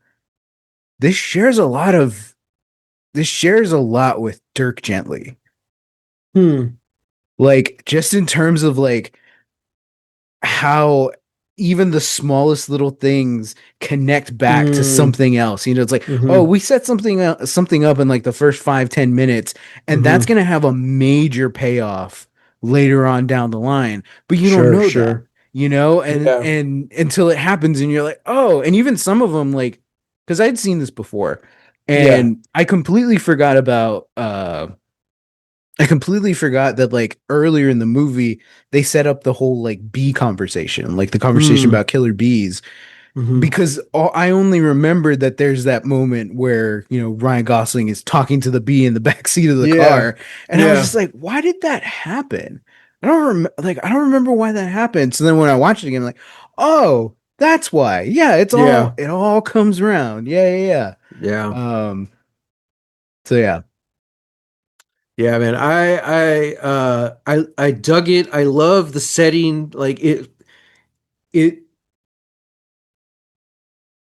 [SPEAKER 1] This shares a lot of this shares a lot with Dirk Gently.
[SPEAKER 2] Hmm.
[SPEAKER 1] Like just in terms of like how even the smallest little things connect back to
[SPEAKER 2] Mm.
[SPEAKER 1] something else. It's like, oh,
[SPEAKER 2] Mm-hmm.
[SPEAKER 1] we set something up in like the first 5-10 minutes, and that's
[SPEAKER 2] Mm-hmm.
[SPEAKER 1] gonna have a major payoff later on down the line. But you don't
[SPEAKER 2] Sure,
[SPEAKER 1] know that,
[SPEAKER 2] sure.
[SPEAKER 1] and
[SPEAKER 2] Yeah.
[SPEAKER 1] until it happens, and you're like, oh, and even some of them, like, because I'd seen this before,
[SPEAKER 2] Yeah.
[SPEAKER 1] and I completely forgot that like earlier in the movie they set up the whole like bee conversation, like the conversation
[SPEAKER 2] Mm.
[SPEAKER 1] about killer bees,
[SPEAKER 2] Mm-hmm.
[SPEAKER 1] because I only remembered that there's that moment where Ryan Gosling is talking to the bee in the back seat of the
[SPEAKER 2] Yeah.
[SPEAKER 1] car, and I was just
[SPEAKER 2] Yeah.
[SPEAKER 1] like, why did that happen? I don't remember why that happened. So then when I watched it again, I'm like, oh, that's why. Yeah,
[SPEAKER 2] Yeah.
[SPEAKER 1] it all comes around. Yeah, yeah,
[SPEAKER 2] Yeah.
[SPEAKER 1] yeah. So yeah.
[SPEAKER 2] Yeah, man. I dug it. I love the setting. Like it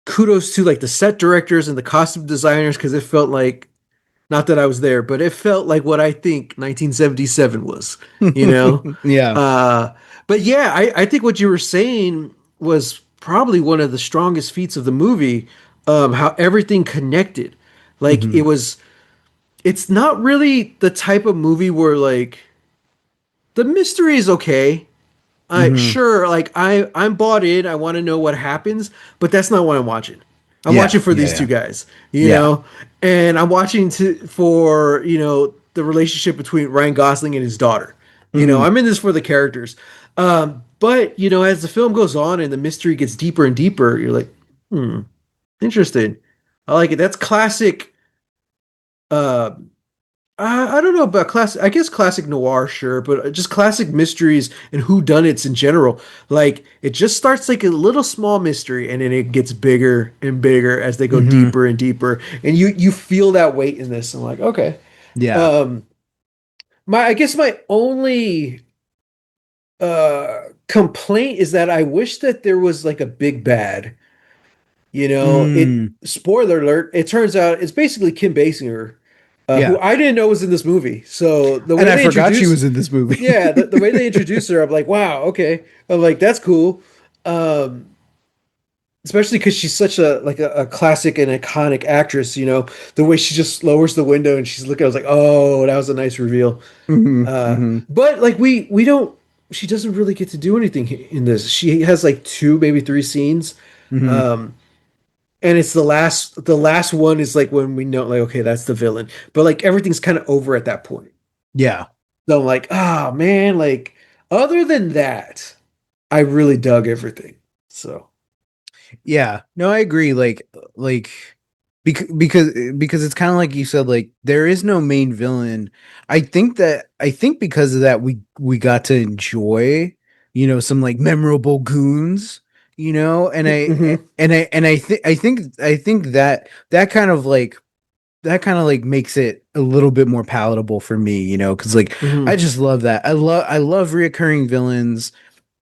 [SPEAKER 2] kudos to like the set directors and the costume designers because it felt like not that I was there, but it felt like what I think 1977 was, you know?
[SPEAKER 1] Yeah.
[SPEAKER 2] Uh but yeah, I think what you were saying was probably one of the strongest feats of the movie, how everything connected. Like
[SPEAKER 1] Hmm.
[SPEAKER 2] it's not really the type of movie where like the mystery is okay. I
[SPEAKER 1] Hmm.
[SPEAKER 2] sure like I'm bought in. I want to know what happens, but that's not what I'm watching. I'm
[SPEAKER 1] Yeah,
[SPEAKER 2] watching for
[SPEAKER 1] yeah,
[SPEAKER 2] these two
[SPEAKER 1] yeah,
[SPEAKER 2] guys,
[SPEAKER 1] yeah.
[SPEAKER 2] and I'm watching for the relationship between Ryan Gosling and his daughter.
[SPEAKER 1] Hmm.
[SPEAKER 2] I'm in this for the characters. But as the film goes on and the mystery gets deeper and deeper, you're like, hmm, interesting. I like it. That's classic. Uh, I don't know about classic. I guess classic noir, sure, but just classic mysteries and whodunits in general. Like it just starts like a little small mystery, and then it gets bigger and bigger as they go
[SPEAKER 1] Hmm.
[SPEAKER 2] deeper and deeper, and you feel that weight in this. I'm like, okay.
[SPEAKER 1] Yeah.
[SPEAKER 2] Um, I guess my only complaint is that I wish that there was like a big bad. It
[SPEAKER 1] Mm.
[SPEAKER 2] spoiler alert, it turns out it's basically Kim Basinger, who
[SPEAKER 1] Yeah.
[SPEAKER 2] I didn't know was in this movie. So the
[SPEAKER 1] And
[SPEAKER 2] way
[SPEAKER 1] I
[SPEAKER 2] they
[SPEAKER 1] forgot she
[SPEAKER 2] introduce,
[SPEAKER 1] was in this movie.
[SPEAKER 2] yeah, the way they introduce her, I'm like, wow, okay. I'm like, that's cool. Um, Especially because she's such a classic and iconic actress, the way she just lowers the window and she's looking, I was like, oh, that was a nice reveal.
[SPEAKER 1] Hmm. Hmm.
[SPEAKER 2] But like we don't she doesn't really get to do anything in this. She has like two, maybe three scenes.
[SPEAKER 1] Hmm.
[SPEAKER 2] Um, and it's the last one is like when we know like okay that's the villain but like everything's kind of over at that point,
[SPEAKER 1] Yeah.
[SPEAKER 2] so I'm like ah man, like other than that I really dug everything, so
[SPEAKER 1] Yeah. No, I agree. Like because it's kind of like you said, like there is no main villain. I think because of that we got to enjoy, some like memorable goons,
[SPEAKER 2] hmm
[SPEAKER 1] I think that that kind of like makes it a little bit more palatable for me, because like I
[SPEAKER 2] hmm
[SPEAKER 1] just love that. I love reoccurring villains.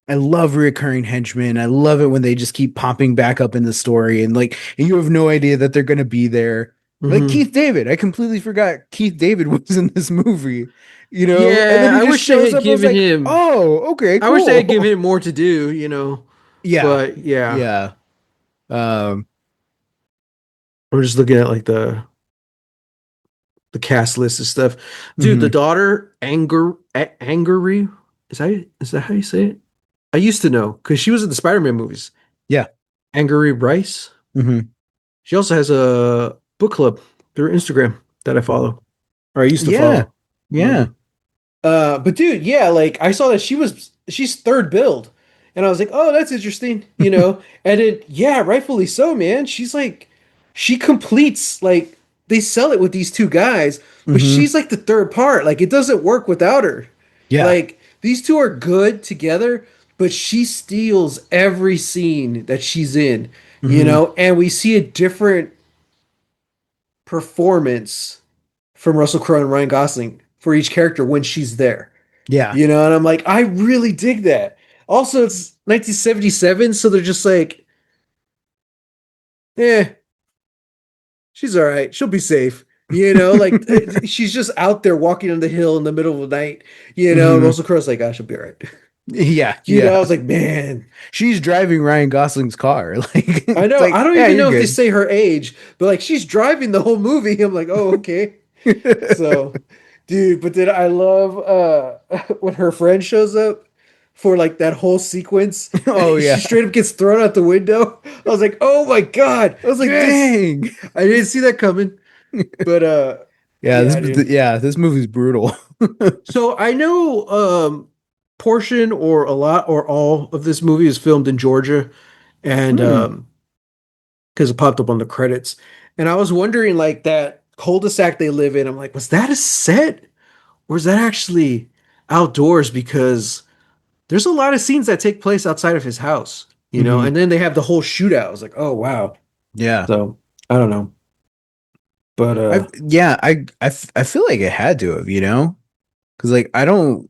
[SPEAKER 1] I love reoccurring henchmen. I love it when they just keep popping back up in the story, and you have no idea that they're gonna be there. Like
[SPEAKER 2] hmm
[SPEAKER 1] Keith David. I completely forgot Keith David was in this movie, and then
[SPEAKER 2] yeah,
[SPEAKER 1] he just shows up. I was like, oh, okay,
[SPEAKER 2] I wish they had given
[SPEAKER 1] cool.
[SPEAKER 2] him more to do,
[SPEAKER 1] Yeah.
[SPEAKER 2] but yeah,
[SPEAKER 1] Yeah. Um,
[SPEAKER 2] we're just looking at like the cast list and stuff. Dude, the
[SPEAKER 1] mhm.
[SPEAKER 2] daughter, Angery, is that how you say it? I used to know because she was in the Spider-Man movies.
[SPEAKER 1] Yeah.
[SPEAKER 2] Angery Rice.
[SPEAKER 1] Hmm.
[SPEAKER 2] She also has a book club through Instagram that I follow, or I used to
[SPEAKER 1] Yeah.
[SPEAKER 2] follow.
[SPEAKER 1] Yeah.
[SPEAKER 2] Mhm. But dude, yeah, like I saw that she's third build, and I was like, oh, that's interesting. And then yeah, rightfully so, man. She completes like they sell it with these two guys, but
[SPEAKER 1] Hmm.
[SPEAKER 2] she's like the third part. Like it doesn't work without her.
[SPEAKER 1] Yeah.
[SPEAKER 2] Like these two are good together, but she steals every scene that she's in,
[SPEAKER 1] Hmm.
[SPEAKER 2] and we see a different performance from Russell Crowe and Ryan Gosling for each character when she's there.
[SPEAKER 1] Yeah.
[SPEAKER 2] And I'm like, I really dig that. Also, it's 1977, so they're just like, eh, she's all right. She'll be safe. Like she's just out there walking on the hill in the middle of the night. And
[SPEAKER 1] Hmm.
[SPEAKER 2] Russell Crowe's like, I she'll be all right.
[SPEAKER 1] Yeah. Yeah.
[SPEAKER 2] I was like, man,
[SPEAKER 1] She's driving Ryan Gosling's car. Like
[SPEAKER 2] I
[SPEAKER 1] it's
[SPEAKER 2] know. I
[SPEAKER 1] like,
[SPEAKER 2] don't
[SPEAKER 1] yeah,
[SPEAKER 2] even
[SPEAKER 1] you're
[SPEAKER 2] know if they
[SPEAKER 1] good.
[SPEAKER 2] say her age, but like she's driving the whole movie. I'm like, oh, okay. So, dude, but then I love when her friend shows up for like that whole sequence
[SPEAKER 1] Oh
[SPEAKER 2] and she
[SPEAKER 1] yeah.
[SPEAKER 2] straight up gets thrown out the window. I was like, "Oh my God.
[SPEAKER 1] I was like,
[SPEAKER 2] Yes."
[SPEAKER 1] dang.
[SPEAKER 2] I didn't see that coming. But
[SPEAKER 1] Yeah,
[SPEAKER 2] yeah, dude.
[SPEAKER 1] this movie's brutal.
[SPEAKER 2] So I know portion or a lot or all of this movie is filmed in Georgia and
[SPEAKER 1] Hmm.
[SPEAKER 2] because it popped up on the credits. And I was wondering like that cul-de-sac they live in, I'm like, was that a set? Or is that actually outdoors? Because there's a lot of scenes that take place outside of his house,
[SPEAKER 1] Hmm.
[SPEAKER 2] and then they have the whole shootout. I was like, oh wow.
[SPEAKER 1] Yeah.
[SPEAKER 2] So I don't know. But
[SPEAKER 1] I feel like it had to have, because like I don't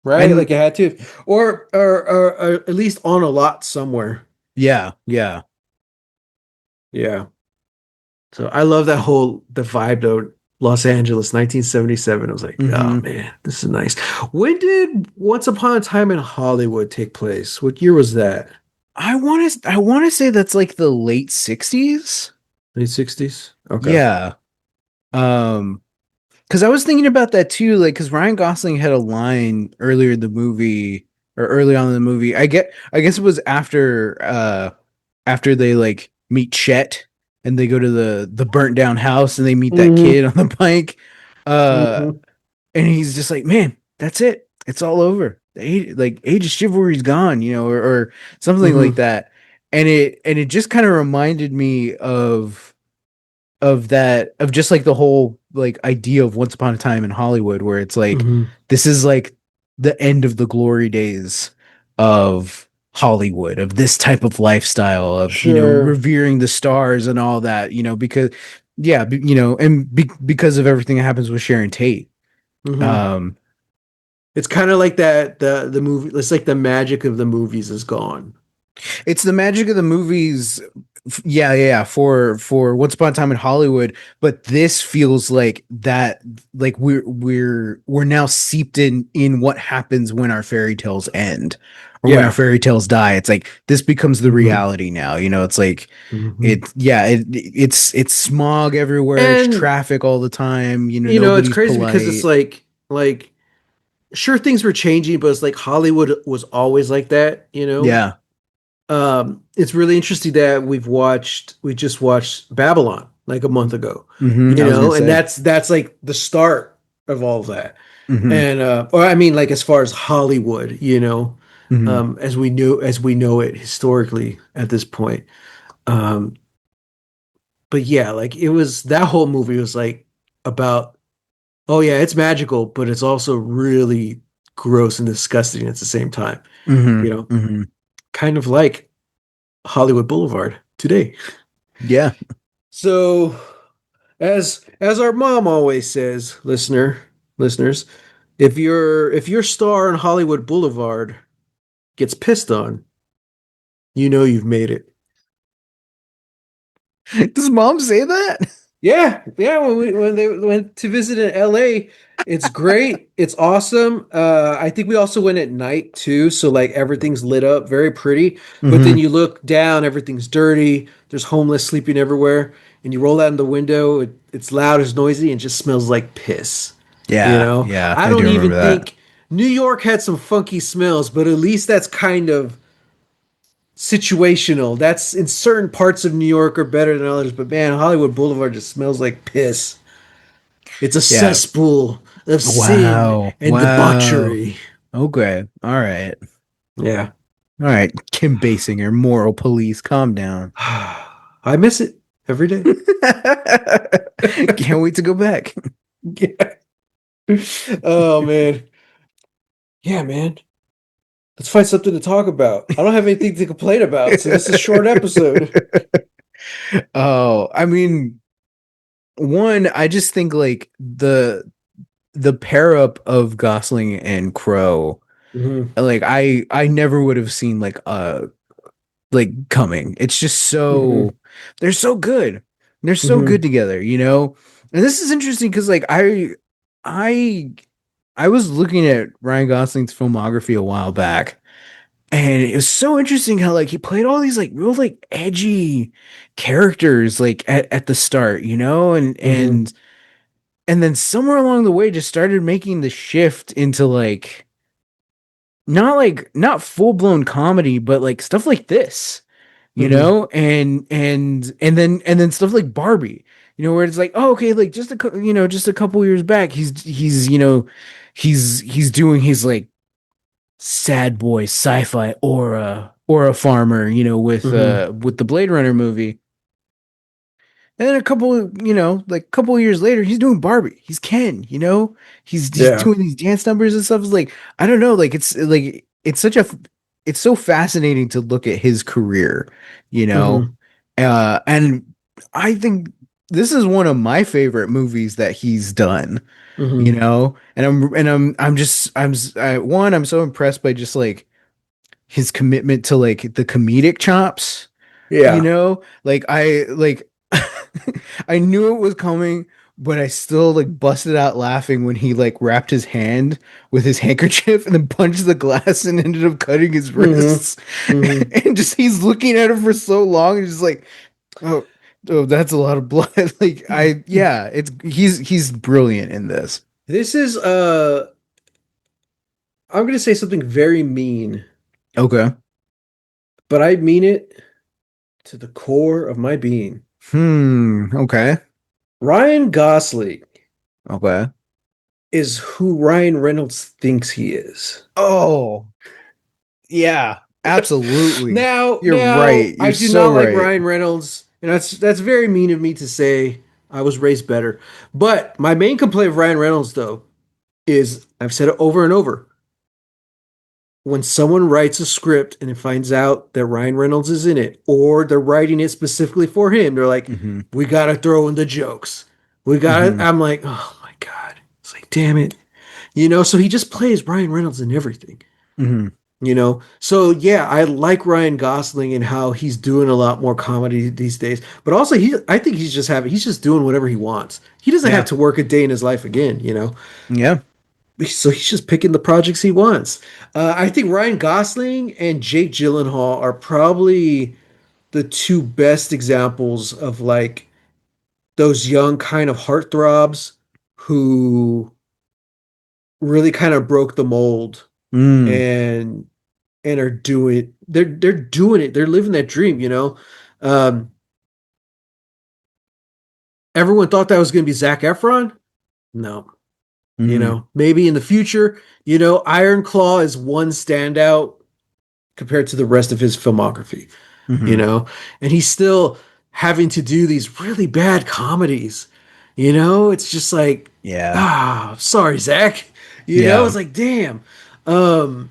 [SPEAKER 1] I
[SPEAKER 2] right, like it had to. Or at least on a lot somewhere.
[SPEAKER 1] yeah, yeah.
[SPEAKER 2] Yeah. So I love that whole the vibe though. Los Angeles, 1977. I was like, oh
[SPEAKER 1] Hmm.
[SPEAKER 2] man, this is nice. When did Once Upon a Time in Hollywood take place? What year was that?
[SPEAKER 1] I want to say that's like the late 60s.
[SPEAKER 2] Late 60s? Okay.
[SPEAKER 1] Yeah. Um because I was thinking about that too, like because Ryan Gosling had a line earlier in the movie or early on in the movie. I guess it was after they like meet Chet and they go to the burnt down house and they meet that
[SPEAKER 2] Hmm.
[SPEAKER 1] kid on the bike. Uh
[SPEAKER 2] Hmm.
[SPEAKER 1] and he's just like, man, that's it. It's all over. Age of chivalry's gone, or something like
[SPEAKER 2] Hmm.
[SPEAKER 1] that. And it just kind of reminded me of just like the whole like idea of Once Upon a Time in Hollywood, where it's like
[SPEAKER 2] Hmm.
[SPEAKER 1] this is like the end of the glory days of Hollywood, of this type of lifestyle, of
[SPEAKER 2] Sure.
[SPEAKER 1] revering the stars and all that, because yeah, and because of everything that happens with Sharon Tate.
[SPEAKER 2] Hmm.
[SPEAKER 1] um
[SPEAKER 2] It's kind of like that the movie. It's like the magic of the movies is gone.
[SPEAKER 1] It's the magic of the movies. Yeah, yeah, yeah, for Once Upon a Time in Hollywood, but this feels like that, like we're now seeped in what happens when our fairy tales end or when our
[SPEAKER 2] Yeah.
[SPEAKER 1] fairy tales die. It's like this becomes the
[SPEAKER 2] Hmm.
[SPEAKER 1] reality now. It's like
[SPEAKER 2] Hmm.
[SPEAKER 1] it's smog everywhere, it's
[SPEAKER 2] And
[SPEAKER 1] traffic all the time,
[SPEAKER 2] it's
[SPEAKER 1] nobody's
[SPEAKER 2] crazy because it's
[SPEAKER 1] polite.
[SPEAKER 2] like sure things were changing, but it's like Hollywood was always like that.
[SPEAKER 1] Yeah.
[SPEAKER 2] It's really interesting that we just watched Babylon like a month ago,
[SPEAKER 1] I was gonna
[SPEAKER 2] and
[SPEAKER 1] say.
[SPEAKER 2] that's like the start of all of that.
[SPEAKER 1] Hmm.
[SPEAKER 2] And or I mean like as far as Hollywood,
[SPEAKER 1] Hmm.
[SPEAKER 2] as we know it historically at this point. Um, but yeah, like it was that whole movie was like about, oh yeah, it's magical, but it's also really gross and disgusting at the same time,
[SPEAKER 1] Hmm.
[SPEAKER 2] you know,
[SPEAKER 1] Hmm.
[SPEAKER 2] kind of like Hollywood Boulevard today.
[SPEAKER 1] Yeah.
[SPEAKER 2] So as our mom always says, listeners, if your star on Hollywood Boulevard gets pissed on, you know you've made it.
[SPEAKER 1] Does mom say that?
[SPEAKER 2] Yeah, yeah. When they went to visit in LA, it's great. It's awesome. I think we also went at night too, so like everything's lit up, very pretty. But then
[SPEAKER 1] Hmm.
[SPEAKER 2] you look down, everything's dirty. There's homeless sleeping everywhere, and you roll out in the window. It's loud, it's noisy, and just smells like piss.
[SPEAKER 1] Yeah, yeah,
[SPEAKER 2] I
[SPEAKER 1] I do
[SPEAKER 2] don't
[SPEAKER 1] remember
[SPEAKER 2] even
[SPEAKER 1] that.
[SPEAKER 2] think New York had some funky smells, but at least that's kind of situational. That's in certain parts of New York are better than others, but man, Hollywood Boulevard just smells like piss. It's a
[SPEAKER 1] Yeah.
[SPEAKER 2] cesspool of sin
[SPEAKER 1] Wow.
[SPEAKER 2] and
[SPEAKER 1] Wow.
[SPEAKER 2] debauchery.
[SPEAKER 1] Okay. All right.
[SPEAKER 2] Yeah.
[SPEAKER 1] All right. Kim Basinger, moral police, calm down.
[SPEAKER 2] I miss it. every day.
[SPEAKER 1] Can't wait to go back.
[SPEAKER 2] Yeah. Oh man. Yeah, man. Let's find something to talk about. I don't have anything to complain about, so this is a short episode.
[SPEAKER 1] Oh, I mean, one, I just think like the pair up of Gosling and Crow,
[SPEAKER 2] Hmm.
[SPEAKER 1] like I never would have seen like coming. It's just
[SPEAKER 2] Hmm.
[SPEAKER 1] so they're so good. They're so good
[SPEAKER 2] Hmm.
[SPEAKER 1] together, you know? And this is interesting because like I I was looking at Ryan Gosling's filmography a while back, and it was so interesting how like he played all these like real like edgy characters like at the start, you know,
[SPEAKER 2] Hmm.
[SPEAKER 1] and then somewhere along the way just started making the shift into like not full-blown comedy, but like stuff like this, you
[SPEAKER 2] Hmm.
[SPEAKER 1] know, and then stuff like Barbie, you know, where it's like, oh, okay, like just a couple years back, he's doing his like sad boy sci-fi aura farmer, you know,
[SPEAKER 2] Hmm.
[SPEAKER 1] with the Blade Runner movie. And then like a couple of years later, he's doing Barbie. He's Ken, you know? He's
[SPEAKER 2] Yeah.
[SPEAKER 1] doing these dance numbers and stuff. It's like, I don't know, it's so fascinating to look at his career, you know?
[SPEAKER 2] Hmm.
[SPEAKER 1] And I think this is one of my favorite movies that he's done, you
[SPEAKER 2] Hmm.
[SPEAKER 1] know? I'm just one, I'm so impressed by just like his commitment to like the comedic chops, you
[SPEAKER 2] Yeah.
[SPEAKER 1] know, like I knew it was coming, but I still like busted out laughing when he like wrapped his hand with his handkerchief and then punched the glass and ended up cutting his
[SPEAKER 2] Hmm.
[SPEAKER 1] wrists.
[SPEAKER 2] Hmm.
[SPEAKER 1] And just he's looking at it for so long and just like, oh, oh, that's a lot of blood. Like yeah, it's he's brilliant in this.
[SPEAKER 2] This is I'm gonna say something very mean,
[SPEAKER 1] Okay.
[SPEAKER 2] but I mean it to the core of my being.
[SPEAKER 1] Okay.
[SPEAKER 2] Ryan Gosling
[SPEAKER 1] Okay.
[SPEAKER 2] is who Ryan Reynolds thinks he is.
[SPEAKER 1] Oh, yeah, absolutely. You're
[SPEAKER 2] Now,
[SPEAKER 1] right.
[SPEAKER 2] I
[SPEAKER 1] You're
[SPEAKER 2] do
[SPEAKER 1] so
[SPEAKER 2] not like
[SPEAKER 1] right.
[SPEAKER 2] Ryan Reynolds, and that's very mean of me to say. I was raised better, but my main complaint of Ryan Reynolds, though, is I've said it over and over. When someone writes a script and it finds out that Ryan Reynolds is in it, or they're writing it specifically for him, they're like,
[SPEAKER 1] Hmm.
[SPEAKER 2] "We gotta throw in the jokes. We gotta."
[SPEAKER 1] Hmm.
[SPEAKER 2] I'm like, "Oh my god!" It's like, damn it, you know. So he just plays Ryan Reynolds in everything.
[SPEAKER 1] Hmm.
[SPEAKER 2] You know, so yeah, I like Ryan Gosling and how he's doing a lot more comedy these days. But also, I think he's just doing whatever he wants. He doesn't have
[SPEAKER 1] Yeah.
[SPEAKER 2] to work a day in his life again, you know.
[SPEAKER 1] Yeah.
[SPEAKER 2] So he's just picking the projects he wants. I think Ryan Gosling and Jake Gyllenhaal are probably the two best examples of like those young kind of heartthrobs who really kind of broke the mold
[SPEAKER 1] Mm.
[SPEAKER 2] and are doing they're doing it. They're living that dream, you know. Um, Everyone thought that was going to be Zac Efron. No, you
[SPEAKER 1] Hmm.
[SPEAKER 2] know, maybe in the future, you know, Iron Claw is one standout compared to the rest of his filmography, you
[SPEAKER 1] Hmm.
[SPEAKER 2] know, and he's still having to do these really bad comedies, you know. It's just like,
[SPEAKER 1] Yeah.
[SPEAKER 2] sorry, Zach, you know.
[SPEAKER 1] Yeah.
[SPEAKER 2] It's like, damn. Um,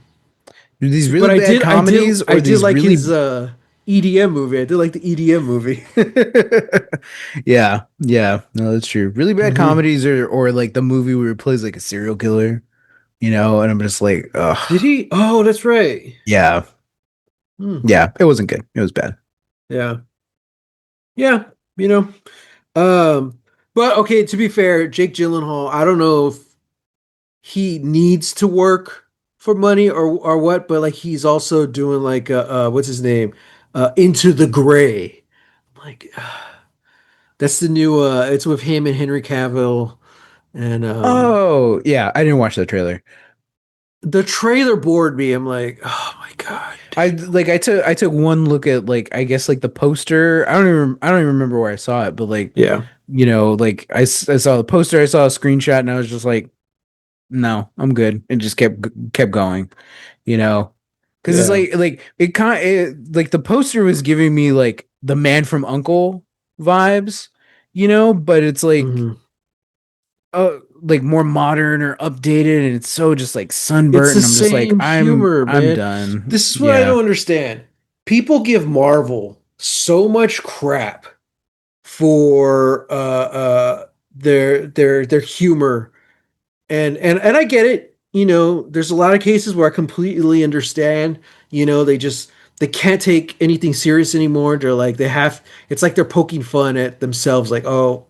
[SPEAKER 1] Do these
[SPEAKER 2] but
[SPEAKER 1] really bad comedies
[SPEAKER 2] I
[SPEAKER 1] or
[SPEAKER 2] did
[SPEAKER 1] these
[SPEAKER 2] like
[SPEAKER 1] really
[SPEAKER 2] his EDM movie. I did like the EDM movie.
[SPEAKER 1] Yeah. Yeah. No, that's true. Really bad
[SPEAKER 2] Hmm.
[SPEAKER 1] comedies or like the movie where he plays like a serial killer, you know, and I'm just like,
[SPEAKER 2] Did
[SPEAKER 1] ugh.
[SPEAKER 2] he? Oh, that's right.
[SPEAKER 1] Yeah.
[SPEAKER 2] Hmm.
[SPEAKER 1] Yeah. It wasn't good. It was bad.
[SPEAKER 2] Yeah. Yeah. You know. Um. But okay. To be fair, Jake Gyllenhaal. I don't know if he needs to work for money or what, but like he's also doing like what's his name? Into the Gray. Like that's the new. It's with him and Henry Cavill, and
[SPEAKER 1] Oh, yeah. I didn't watch that trailer.
[SPEAKER 2] the trailer bored me. I'm like, oh my god.
[SPEAKER 1] I took one look at like I guess like the poster. I don't even remember where I saw it, but like
[SPEAKER 2] Yeah.
[SPEAKER 1] you know like I saw the poster, I saw a screenshot, and I was just like, no, I'm good, and just kept going, you know, because it's
[SPEAKER 2] Yeah.
[SPEAKER 1] like it kind like the poster was giving me like the Man from Uncle, vibes, but it's
[SPEAKER 2] Mhm.
[SPEAKER 1] like more modern or updated, and it's so just like
[SPEAKER 2] It's
[SPEAKER 1] sunburnt,
[SPEAKER 2] the
[SPEAKER 1] and I'm just like
[SPEAKER 2] same humor,
[SPEAKER 1] I'm
[SPEAKER 2] man.
[SPEAKER 1] done.
[SPEAKER 2] This is what I
[SPEAKER 1] Yeah.
[SPEAKER 2] don't understand. People give Marvel so much crap for their humor, and I get it. There's a lot of cases where I completely understand. They can't take anything serious anymore. They're like it's like they're poking fun at themselves, like, oh,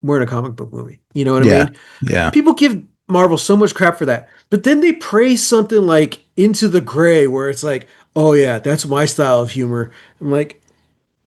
[SPEAKER 2] we're in a comic book movie. You know what I
[SPEAKER 1] Yeah.
[SPEAKER 2] mean?
[SPEAKER 1] Yeah.
[SPEAKER 2] People give Marvel so much crap for that, but then they praise something like Into the Gray, where it's like, oh yeah, that's my style of humor. I'm like,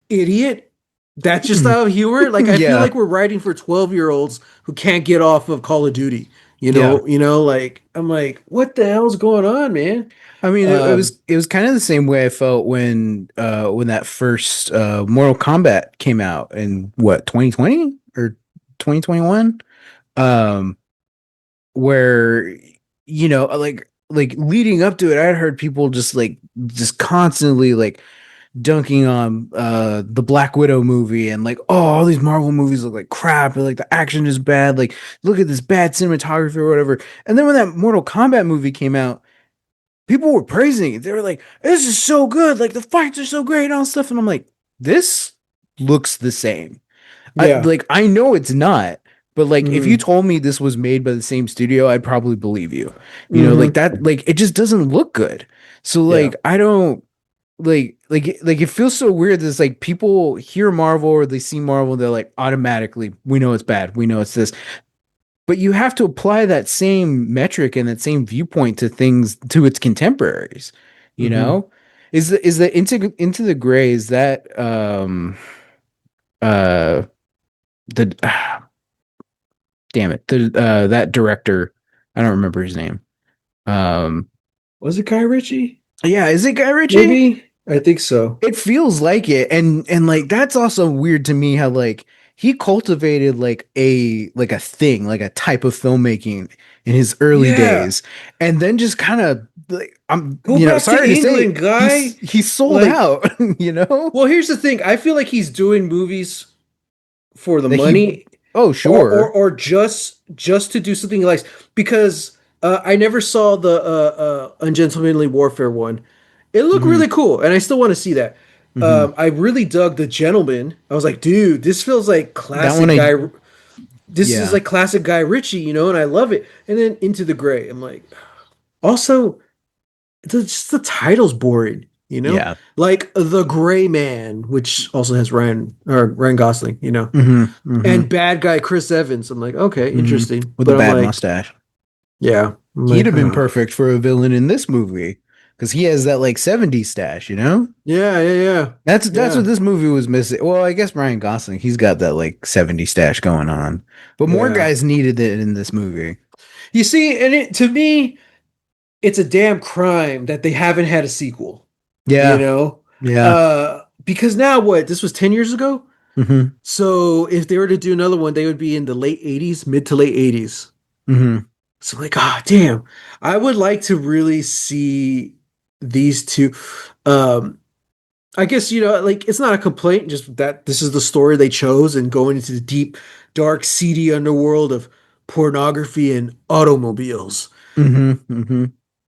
[SPEAKER 2] idiot. That's your style of humor? Like, I feel
[SPEAKER 1] Yeah.
[SPEAKER 2] like we're writing for 12-year-olds who can't get off of Call of Duty.
[SPEAKER 1] Yeah.
[SPEAKER 2] Like I'm like, what the hell's going on, man?
[SPEAKER 1] I mean,
[SPEAKER 2] Um,
[SPEAKER 1] it was kind of the same way I felt when that first Mortal Kombat came out in what 2020 or 2021, um, where like leading up to it, I had heard people just constantly like dunking on the Black Widow movie and like, oh, all these Marvel movies look like crap, or like the action is bad, like look at this bad cinematography or whatever. And then when that Mortal Kombat movie came out, people were praising it. They were like, "This is so good! Like the fights are so great and all stuff." And I'm like, "This looks the same."
[SPEAKER 2] yeah.
[SPEAKER 1] I know it's not, but like if you
[SPEAKER 2] Hmm.
[SPEAKER 1] told me this was made by the same studio, I'd probably believe you. Like
[SPEAKER 2] Hmm.
[SPEAKER 1] that, like it just doesn't look good. So
[SPEAKER 2] Yeah.
[SPEAKER 1] like I don't like it feels so weird that it's like people hear Marvel or they see Marvel, they're like automatically, we know it's bad, we know it's this. But you have to apply that same metric and that same viewpoint to things to its contemporaries, you
[SPEAKER 2] Hmm.
[SPEAKER 1] know? Is the into the gray, is that uh the damn it, the that director, I don't remember his name. Um
[SPEAKER 2] Was it Guy Ritchie?
[SPEAKER 1] yeah, is it Guy Ritchie?
[SPEAKER 2] Maybe. I think so.
[SPEAKER 1] It feels like it, and like that's also weird to me how like he cultivated like a thing, like a type of filmmaking in his early
[SPEAKER 2] Yeah.
[SPEAKER 1] days, and then just kind of like, I'm
[SPEAKER 2] Go back to
[SPEAKER 1] sorry to say,
[SPEAKER 2] England, guy.
[SPEAKER 1] he sold
[SPEAKER 2] Like,
[SPEAKER 1] out, you know.
[SPEAKER 2] well, here's the thing. I feel like he's doing movies for the
[SPEAKER 1] That he
[SPEAKER 2] money,
[SPEAKER 1] Oh
[SPEAKER 2] or or
[SPEAKER 1] sure.
[SPEAKER 2] or just to do something he likes, because I never saw the Ungentlemanly Warfare one. It looked
[SPEAKER 1] Hmm.
[SPEAKER 2] really cool, and I still want to see that.
[SPEAKER 1] Hmm.
[SPEAKER 2] I really dug The Gentleman. I was like, dude, this feels like
[SPEAKER 1] That one
[SPEAKER 2] classic
[SPEAKER 1] I
[SPEAKER 2] guy. This is
[SPEAKER 1] Yeah.
[SPEAKER 2] like classic Guy Ritchie, and I love it. And then Into the Gray, I'm like, also, just the title's boring.
[SPEAKER 1] Yeah.
[SPEAKER 2] Like The Gray Man, which also has Ryan Gosling.
[SPEAKER 1] Hmm. Hmm.
[SPEAKER 2] And bad guy Chris Evans. I'm like, okay,
[SPEAKER 1] Hmm.
[SPEAKER 2] interesting.
[SPEAKER 1] With a
[SPEAKER 2] But I'm
[SPEAKER 1] bad
[SPEAKER 2] like,
[SPEAKER 1] mustache.
[SPEAKER 2] yeah, I'm
[SPEAKER 1] He'd
[SPEAKER 2] like,
[SPEAKER 1] have been perfect for a villain in this movie because he has that like 70s stash, you know?
[SPEAKER 2] yeah, yeah, yeah,
[SPEAKER 1] That's what
[SPEAKER 2] yeah,
[SPEAKER 1] this movie was missing. Well, I guess Ryan Gosling, he's got that like 70 stash going on. But more
[SPEAKER 2] yeah.
[SPEAKER 1] guys needed it in this movie.
[SPEAKER 2] You see, and to me, it's a damn crime that they haven't had a sequel. You
[SPEAKER 1] Yeah.
[SPEAKER 2] know,
[SPEAKER 1] Yeah.
[SPEAKER 2] because now what? This was 10 years ago.
[SPEAKER 1] Hmm.
[SPEAKER 2] So if they were to do another one, they would be in the late '80s, mid to late '80s.
[SPEAKER 1] Hmm.
[SPEAKER 2] So I'm like, ah, damn. I would like to really see these two. Um, I guess, like it's not a complaint, just that this is the story they chose and going into the deep, dark, seedy underworld of pornography and automobiles.
[SPEAKER 1] Hmm. Hmm.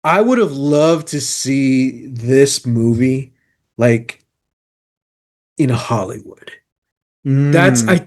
[SPEAKER 2] I would have loved to see this movie like in Hollywood.
[SPEAKER 1] Mm.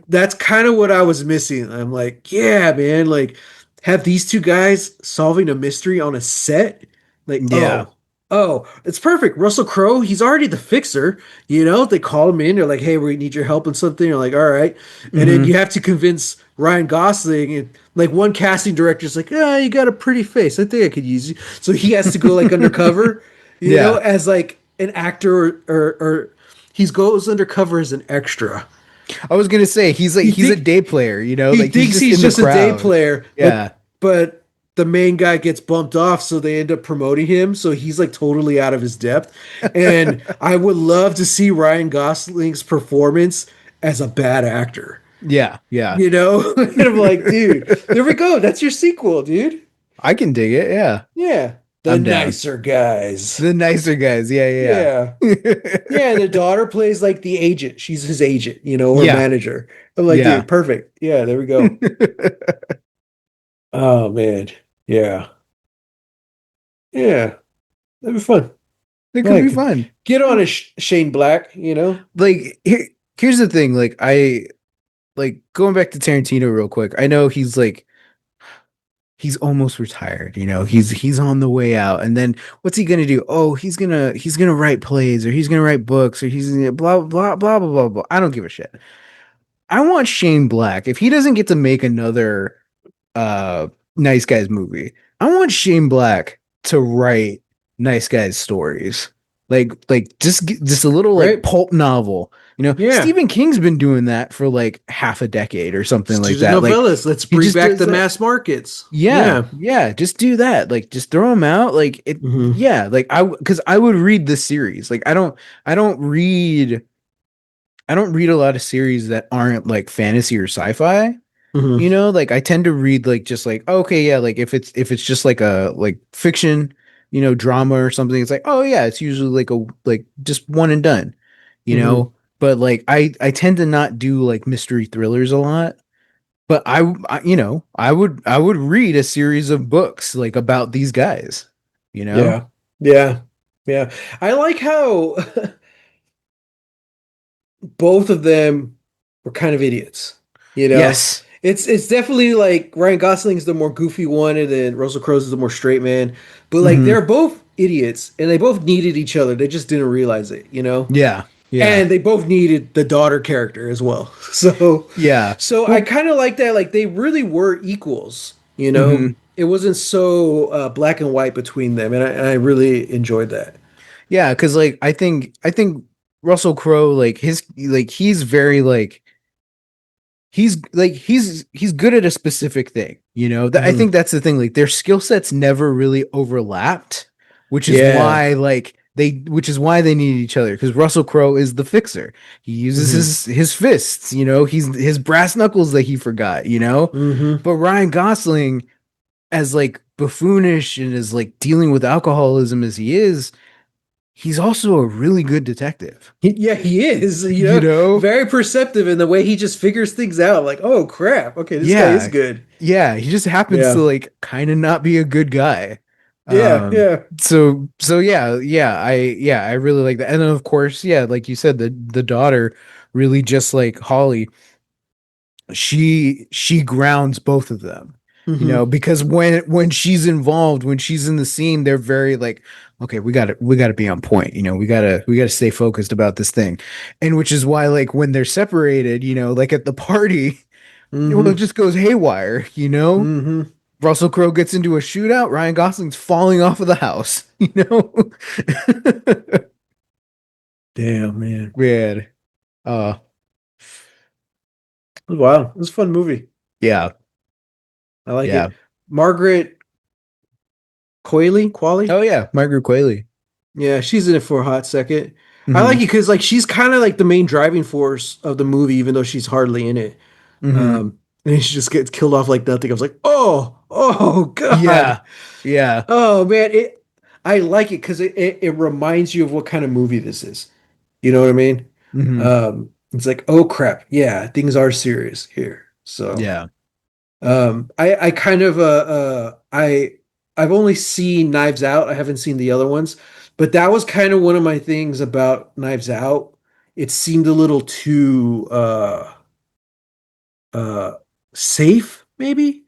[SPEAKER 2] That's kind of what I was missing. I'm like, yeah, man, like have these two guys solving a mystery on a set. Like,
[SPEAKER 1] Yeah.
[SPEAKER 2] oh, it's perfect. Russell Crowe, he's already the fixer. They call him in. They're like, hey, we need your help in something. You're like, all right. And then
[SPEAKER 1] Hmm.
[SPEAKER 2] you have to convince Ryan Gosling, and like one casting director's like, ah, you got a pretty face. I think I could use you. So he has to go like undercover,
[SPEAKER 1] Yeah.
[SPEAKER 2] as like an actor, or he goes undercover as an extra.
[SPEAKER 1] I was gonna say
[SPEAKER 2] He
[SPEAKER 1] he's a
[SPEAKER 2] think
[SPEAKER 1] day player,
[SPEAKER 2] he
[SPEAKER 1] like he's
[SPEAKER 2] thinks
[SPEAKER 1] just
[SPEAKER 2] he's
[SPEAKER 1] in the
[SPEAKER 2] just a day
[SPEAKER 1] crowd.
[SPEAKER 2] player, but
[SPEAKER 1] Yeah.
[SPEAKER 2] but the main guy gets bumped off, so they end up promoting him. So he's like totally out of his depth. And I would love to see Ryan Gosling's performance as a bad actor.
[SPEAKER 1] Yeah. Yeah.
[SPEAKER 2] And I'm like, dude, there we go. That's your sequel, dude.
[SPEAKER 1] I can dig it. Yeah.
[SPEAKER 2] Yeah. the
[SPEAKER 1] I'm down.
[SPEAKER 2] nicer guys.
[SPEAKER 1] The nicer guys. Yeah, yeah,
[SPEAKER 2] Yeah.
[SPEAKER 1] yeah.
[SPEAKER 2] Yeah, and the daughter plays like the agent. She's his agent, or
[SPEAKER 1] Yeah,
[SPEAKER 2] manager. I'm like,
[SPEAKER 1] yeah.
[SPEAKER 2] dude, perfect. Yeah, there we go. Oh man. Yeah. Yeah. That'd be fun.
[SPEAKER 1] It
[SPEAKER 2] I
[SPEAKER 1] could be
[SPEAKER 2] like it.
[SPEAKER 1] fun.
[SPEAKER 2] Get on a Shane Black.
[SPEAKER 1] Like here's the thing, like I like going back to Tarantino real quick. I know he's almost retired, he's on the way out. And then what's he gonna do? Oh, he's gonna write plays, or he's gonna write books, or he's gonna blah blah blah blah blah blah. I don't give a shit. I want Shane Black. If he doesn't get to make another uh Nice Guys movie, I want Shane Black to write Nice Guys stories. Like just a little like
[SPEAKER 2] Right?
[SPEAKER 1] pulp novel.
[SPEAKER 2] Yeah.
[SPEAKER 1] Stephen King's been doing that for like half a decade or something
[SPEAKER 2] Let's do
[SPEAKER 1] like
[SPEAKER 2] the
[SPEAKER 1] that. Like
[SPEAKER 2] novellas. Let's
[SPEAKER 1] he
[SPEAKER 2] bring
[SPEAKER 1] just
[SPEAKER 2] back
[SPEAKER 1] does
[SPEAKER 2] the
[SPEAKER 1] that.
[SPEAKER 2] mass markets.
[SPEAKER 1] Yeah,
[SPEAKER 2] Yeah.
[SPEAKER 1] yeah, just do that. Like just throw them out. Like it
[SPEAKER 2] Hmm.
[SPEAKER 1] yeah, like because I would read this series. Like I don't read I don't read a lot of series that aren't like fantasy or sci-fi.
[SPEAKER 2] Hmm.
[SPEAKER 1] Like I tend to read like just like okay, yeah, like if it's just like a like fiction, drama or something, it's like, oh yeah, it's usually like a like just one and done, you
[SPEAKER 2] Hmm.
[SPEAKER 1] know. But like I tend to not do like mystery thrillers a lot. But I would read a series of books like about these guys, you know?
[SPEAKER 2] Yeah. Yeah. Yeah. I like how both of them were kind of idiots. You know,
[SPEAKER 1] Yes.
[SPEAKER 2] it's definitely like Ryan Gosling's the more goofy one, and then Russell Crowe's is the more straight man. But like
[SPEAKER 1] Hmm.
[SPEAKER 2] they're both idiots, and they both needed each other. They just didn't realize it.
[SPEAKER 1] Yeah. Yeah.
[SPEAKER 2] And they both needed the daughter character as well. So,
[SPEAKER 1] Yeah.
[SPEAKER 2] so I
[SPEAKER 1] Well,
[SPEAKER 2] kind of like that. Like they really were equals.
[SPEAKER 1] mhm.
[SPEAKER 2] It wasn't so black and white between them, and I really enjoyed that.
[SPEAKER 1] Yeah, because like I think Russell Crowe, like he's very like he's good at a specific thing, that I
[SPEAKER 2] Hmm.
[SPEAKER 1] think that's the thing, like their skill sets never really overlapped,
[SPEAKER 2] Yeah.
[SPEAKER 1] which is why they need each other, because Russell Crowe is the fixer. He uses
[SPEAKER 2] Hmm.
[SPEAKER 1] his fists, he's his brass knuckles that he forgot.
[SPEAKER 2] Hmm.
[SPEAKER 1] But Ryan Gosling, as like buffoonish and as like dealing with alcoholism as he is, he's also a really good detective.
[SPEAKER 2] Yeah, he is,
[SPEAKER 1] you know
[SPEAKER 2] very perceptive in the way he just figures things out. Like, oh crap, okay, this guy is
[SPEAKER 1] Yeah.
[SPEAKER 2] good.
[SPEAKER 1] Yeah, he just happens to
[SPEAKER 2] Yeah,
[SPEAKER 1] like kind of not be a good guy.
[SPEAKER 2] yeah,
[SPEAKER 1] Um
[SPEAKER 2] yeah.
[SPEAKER 1] so yeah, I really like that. And then of course, yeah, like you said, the daughter really, just like Holly, she grounds both of them.
[SPEAKER 2] Hmm.
[SPEAKER 1] Because when she's involved, when she's in the scene, they're very like, okay, we got to be on point. We got to stay focused about this thing. And which is why, like, when they're separated, like at the party, well, it
[SPEAKER 2] Hmm.
[SPEAKER 1] just goes haywire.
[SPEAKER 2] Hmm.
[SPEAKER 1] Russell Crowe gets into a shootout. Ryan Gosling's falling off of the house.
[SPEAKER 2] Damn, man.
[SPEAKER 1] Man. Uh,
[SPEAKER 2] Wow, it was a fun movie.
[SPEAKER 1] yeah,
[SPEAKER 2] I like
[SPEAKER 1] yeah.
[SPEAKER 2] it. Margaret Qualley.
[SPEAKER 1] Oh yeah, Margaret Qualley.
[SPEAKER 2] Yeah, she's in it for a hot second. I like
[SPEAKER 1] Hmm.
[SPEAKER 2] it because like she's kind of like the main driving force of the movie, even though she's hardly in it.
[SPEAKER 1] Hmm.
[SPEAKER 2] And she just gets killed off like nothing. I was like, oh God.
[SPEAKER 1] Yeah, yeah.
[SPEAKER 2] Oh man, I like it because it reminds you of what kind of movie this is. You know what I mean?
[SPEAKER 1] Hmm.
[SPEAKER 2] It's like, oh crap, yeah, things are serious here. So,
[SPEAKER 1] Yeah.
[SPEAKER 2] I kind of I've only seen Knives Out. I haven't seen the other ones, but that was kind of one of my things about Knives Out. It seemed a little too uh safe, maybe.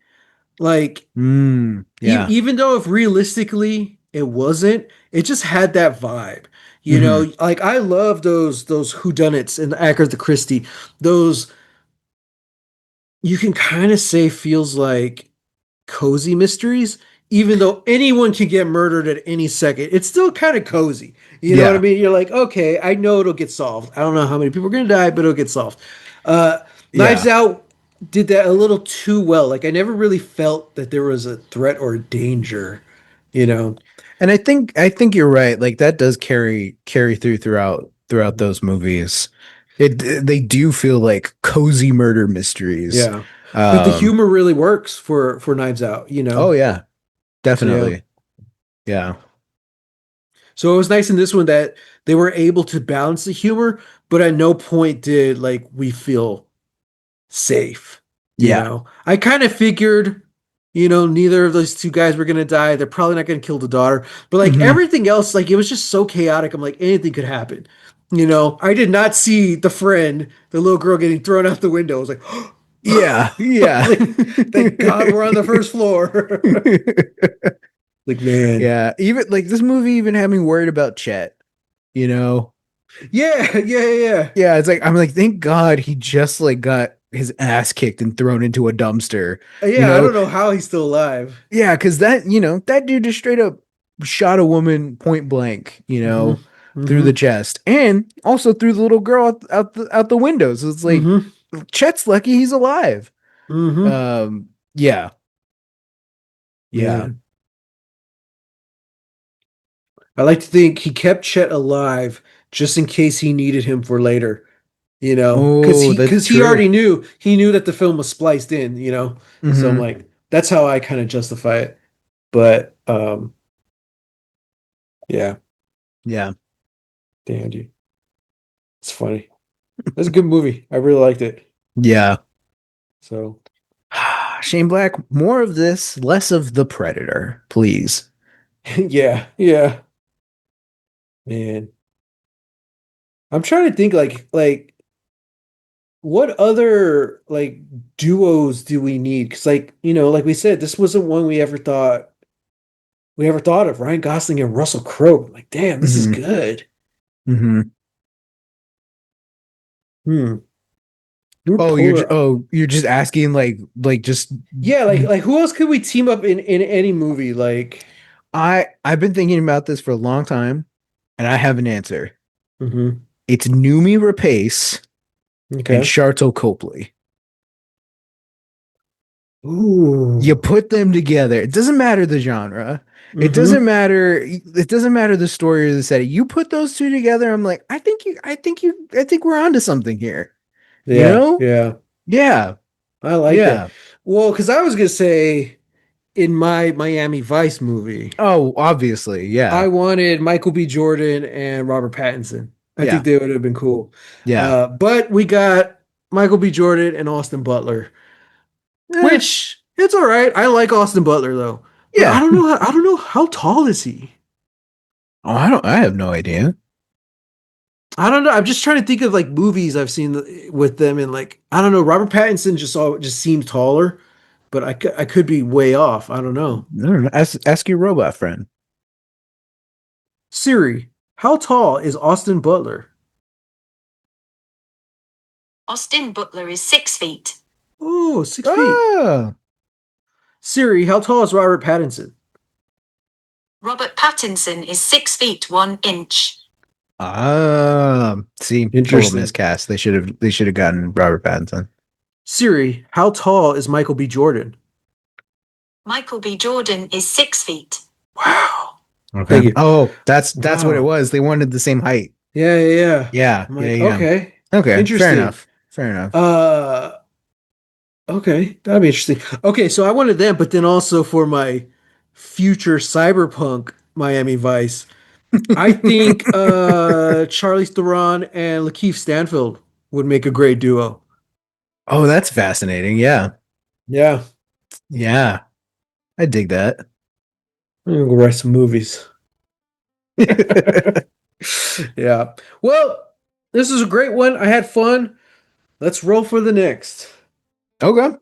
[SPEAKER 2] Like
[SPEAKER 1] Yeah.
[SPEAKER 2] even though if realistically it wasn't, it just had that vibe.
[SPEAKER 1] Hmm.
[SPEAKER 2] Like I love those whodunits and Agatha Christie. Those you can kind of say feels like cozy mysteries, even though anyone can get murdered at any second. It's still kind of cozy. You know what I
[SPEAKER 1] Yeah.
[SPEAKER 2] mean? You're like, okay, I know it'll get solved. I don't know how many people are gonna die, but it'll get solved. Uh, Knives
[SPEAKER 1] Yeah.
[SPEAKER 2] Out did that a little too well. Like I never really felt that there was a threat or a danger. You know?
[SPEAKER 1] And I think you're right. Like that does carry throughout
[SPEAKER 2] Mhm.
[SPEAKER 1] those movies. They do feel like cozy murder mysteries.
[SPEAKER 2] Yeah, but the
[SPEAKER 1] Um,
[SPEAKER 2] humor really works for Knives Out.
[SPEAKER 1] oh yeah,
[SPEAKER 2] So yeah.
[SPEAKER 1] definitely. Yeah.
[SPEAKER 2] So it was nice in this one that they were able to balance the humor, but at no point did like we feel safe.
[SPEAKER 1] Yeah.
[SPEAKER 2] I kind of figured, neither of those two guys were gonna die. They're probably not gonna kill the daughter. But like
[SPEAKER 1] Hmm.
[SPEAKER 2] everything else, like it was just so chaotic. I'm like, anything could happen. I did not see the friend, the little girl getting thrown out the window. I was like,
[SPEAKER 1] Yeah. Yeah.
[SPEAKER 2] like, thank God we're on the first floor. Like, man.
[SPEAKER 1] Yeah. Even like this movie even had me worried about Chet, you know?
[SPEAKER 2] Yeah, yeah, yeah.
[SPEAKER 1] Yeah, it's like I'm like, thank God he just like got his ass kicked and thrown into a dumpster. You
[SPEAKER 2] Yeah, I
[SPEAKER 1] know,
[SPEAKER 2] don't know how he's still alive.
[SPEAKER 1] yeah, because that dude just straight up shot a woman point blank,
[SPEAKER 2] Hmm.
[SPEAKER 1] through the
[SPEAKER 2] Hmm.
[SPEAKER 1] chest and also through the little girl out the window. So it's like
[SPEAKER 2] Hmm.
[SPEAKER 1] Chet's lucky he's alive.
[SPEAKER 2] Hmm.
[SPEAKER 1] Yeah, yeah.
[SPEAKER 2] Man. I like to think he kept Chet alive just in case he needed him for later, because
[SPEAKER 1] Oh,
[SPEAKER 2] he
[SPEAKER 1] that's
[SPEAKER 2] because he
[SPEAKER 1] true.
[SPEAKER 2] already knew that the film was spliced in. So I'm
[SPEAKER 1] Hmm.
[SPEAKER 2] like, that's how I kind of justify it. But yeah,
[SPEAKER 1] Yeah,
[SPEAKER 2] damn dude. It's funny. That's a good movie. I really liked it.
[SPEAKER 1] yeah.
[SPEAKER 2] So
[SPEAKER 1] Shane Black, more of this, less of the Predator, please.
[SPEAKER 2] yeah, yeah, man. I'm trying to think like what other like duos do we need? Because like we said, this wasn't one we ever thought of. Ryan Gosling and Russell Crowe. Like, damn, this is
[SPEAKER 1] Hmm.
[SPEAKER 2] good.
[SPEAKER 1] Hmm.
[SPEAKER 2] Hmm. We're
[SPEAKER 1] Oh,
[SPEAKER 2] pulling up.
[SPEAKER 1] you're just asking like just
[SPEAKER 2] Yeah, like who else could we team up in any movie? Like,
[SPEAKER 1] I've been thinking about this for a long time and I have an answer.
[SPEAKER 2] hmm.
[SPEAKER 1] It's Numi Rapace and
[SPEAKER 2] Okay.
[SPEAKER 1] Sharlto Copley. You
[SPEAKER 2] Ooh.
[SPEAKER 1] put them together. It doesn't matter the genre.
[SPEAKER 2] Hmm.
[SPEAKER 1] It doesn't matter the story or the setting. You put those two together, I'm like, I think we're onto something here. You
[SPEAKER 2] Yeah,
[SPEAKER 1] know?
[SPEAKER 2] yeah.
[SPEAKER 1] Yeah.
[SPEAKER 2] I like that.
[SPEAKER 1] Yeah.
[SPEAKER 2] Well, because I was gonna say in my Miami Vice movie,
[SPEAKER 1] Oh, obviously. Yeah.
[SPEAKER 2] I wanted Michael B. Jordan and Robert Pattinson. I think
[SPEAKER 1] Yeah.
[SPEAKER 2] they would have been cool.
[SPEAKER 1] Yeah.
[SPEAKER 2] But we got Michael B. Jordan and Austin Butler,
[SPEAKER 1] Eh,
[SPEAKER 2] which it's all right. I like Austin Butler though, but I
[SPEAKER 1] yeah.
[SPEAKER 2] don't know. I don't know how tall is he.
[SPEAKER 1] Oh, I have no idea.
[SPEAKER 2] I don't know. I'm just trying to think of like movies I've seen with them, and like I don't know. Robert Pattinson just seems taller, but I could be way off. I don't know.
[SPEAKER 1] I don't know. Ask your robot friend.
[SPEAKER 2] Siri, how tall is Austin Butler?
[SPEAKER 3] Austin Butler is 6 feet.
[SPEAKER 2] Oh, 6 feet.
[SPEAKER 1] Oh.
[SPEAKER 2] Siri, how tall is Robert Pattinson?
[SPEAKER 3] Robert Pattinson is 6 feet 1 inch.
[SPEAKER 1] See, total
[SPEAKER 2] Interesting.
[SPEAKER 1] miscast. They should have gotten Robert Pattinson.
[SPEAKER 2] Siri, how tall is Michael B. Jordan?
[SPEAKER 3] Michael B. Jordan is 6 feet.
[SPEAKER 2] Wow.
[SPEAKER 1] Okay.
[SPEAKER 2] Thank you.
[SPEAKER 1] Oh, that's what it
[SPEAKER 2] Wow.
[SPEAKER 1] was. They wanted the same height.
[SPEAKER 2] Yeah, yeah, yeah.
[SPEAKER 1] Yeah,
[SPEAKER 2] I'm
[SPEAKER 1] yeah,
[SPEAKER 2] like,
[SPEAKER 1] yeah.
[SPEAKER 2] okay.
[SPEAKER 1] Okay, fair
[SPEAKER 2] Interesting.
[SPEAKER 1] enough. Fair enough.
[SPEAKER 2] Uh, okay. That'd be interesting. Okay, so I wanted them, but then also for my future cyberpunk Miami Vice, I think Charlize Theron and Lakeith Stanfield would make a great duo.
[SPEAKER 1] Oh, that's fascinating. Yeah.
[SPEAKER 2] Yeah.
[SPEAKER 1] Yeah. I dig that.
[SPEAKER 2] I'm gonna go write some movies. Yeah. Well, this is a great one. I had fun. Let's roll for the next.
[SPEAKER 1] Okay.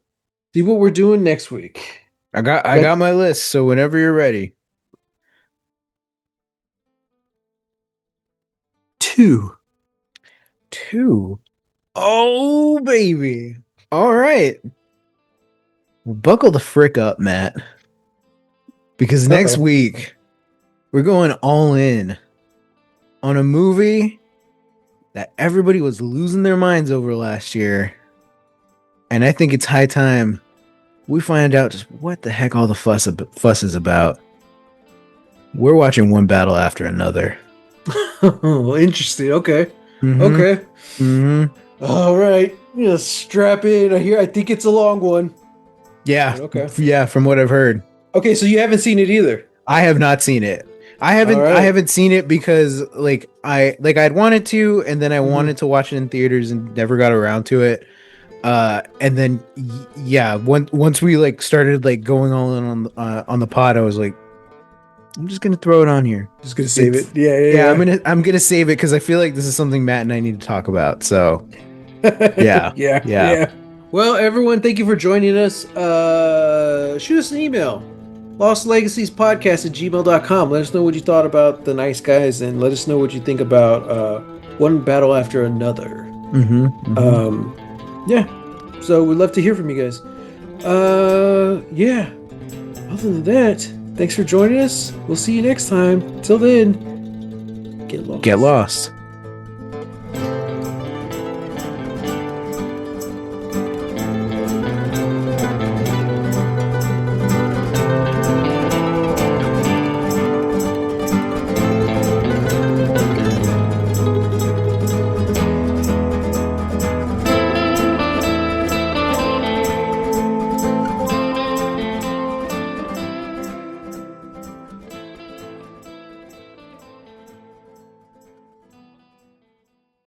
[SPEAKER 2] See what we're doing next week.
[SPEAKER 1] I
[SPEAKER 2] Got
[SPEAKER 1] got my list, so whenever you're ready.
[SPEAKER 2] two.
[SPEAKER 1] Two. Oh, baby. All right. Well, buckle the frick up, Matt, because next
[SPEAKER 2] Uh-oh.
[SPEAKER 1] week we're going all in on a movie that everybody was losing their minds over last year. And I think it's high time we find out just what the heck all the fuss is about. We're watching one battle after another.
[SPEAKER 2] Oh, interesting. Okay.
[SPEAKER 1] Mm-hmm.
[SPEAKER 2] Okay.
[SPEAKER 1] Mm-hmm.
[SPEAKER 2] All right. Yeah, strap in. I think it's a long one.
[SPEAKER 1] Yeah.
[SPEAKER 2] But okay.
[SPEAKER 1] Yeah, from what I've heard.
[SPEAKER 2] Okay, so you haven't seen it either.
[SPEAKER 1] I have not seen it. I
[SPEAKER 2] All right.
[SPEAKER 1] haven't seen it because I'd wanted to, and then I
[SPEAKER 2] Mhm.
[SPEAKER 1] wanted to watch it in theaters and never got around to it. And then yeah, once we like started like going all in on the pod, I was like, I'm just gonna throw it on here.
[SPEAKER 2] Just gonna save it.
[SPEAKER 1] It's yeah,
[SPEAKER 2] Yeah,
[SPEAKER 1] I'm gonna save it because I feel like this is something Matt and I need to talk about. So
[SPEAKER 2] yeah.
[SPEAKER 1] yeah,
[SPEAKER 2] Yeah,
[SPEAKER 1] yeah,
[SPEAKER 2] yeah. Well, everyone, thank you for joining us. Shoot us an email. LostLegaciespodcast@gmail.com. Let us know what you thought about the Nice Guys, and let us know what you think about One Battle After Another.
[SPEAKER 1] mm-hmm.
[SPEAKER 2] Um, yeah. So we'd love to hear from you guys. Yeah. Other than that, thanks for joining us. We'll see you next time. Till then, get lost.
[SPEAKER 1] Get lost.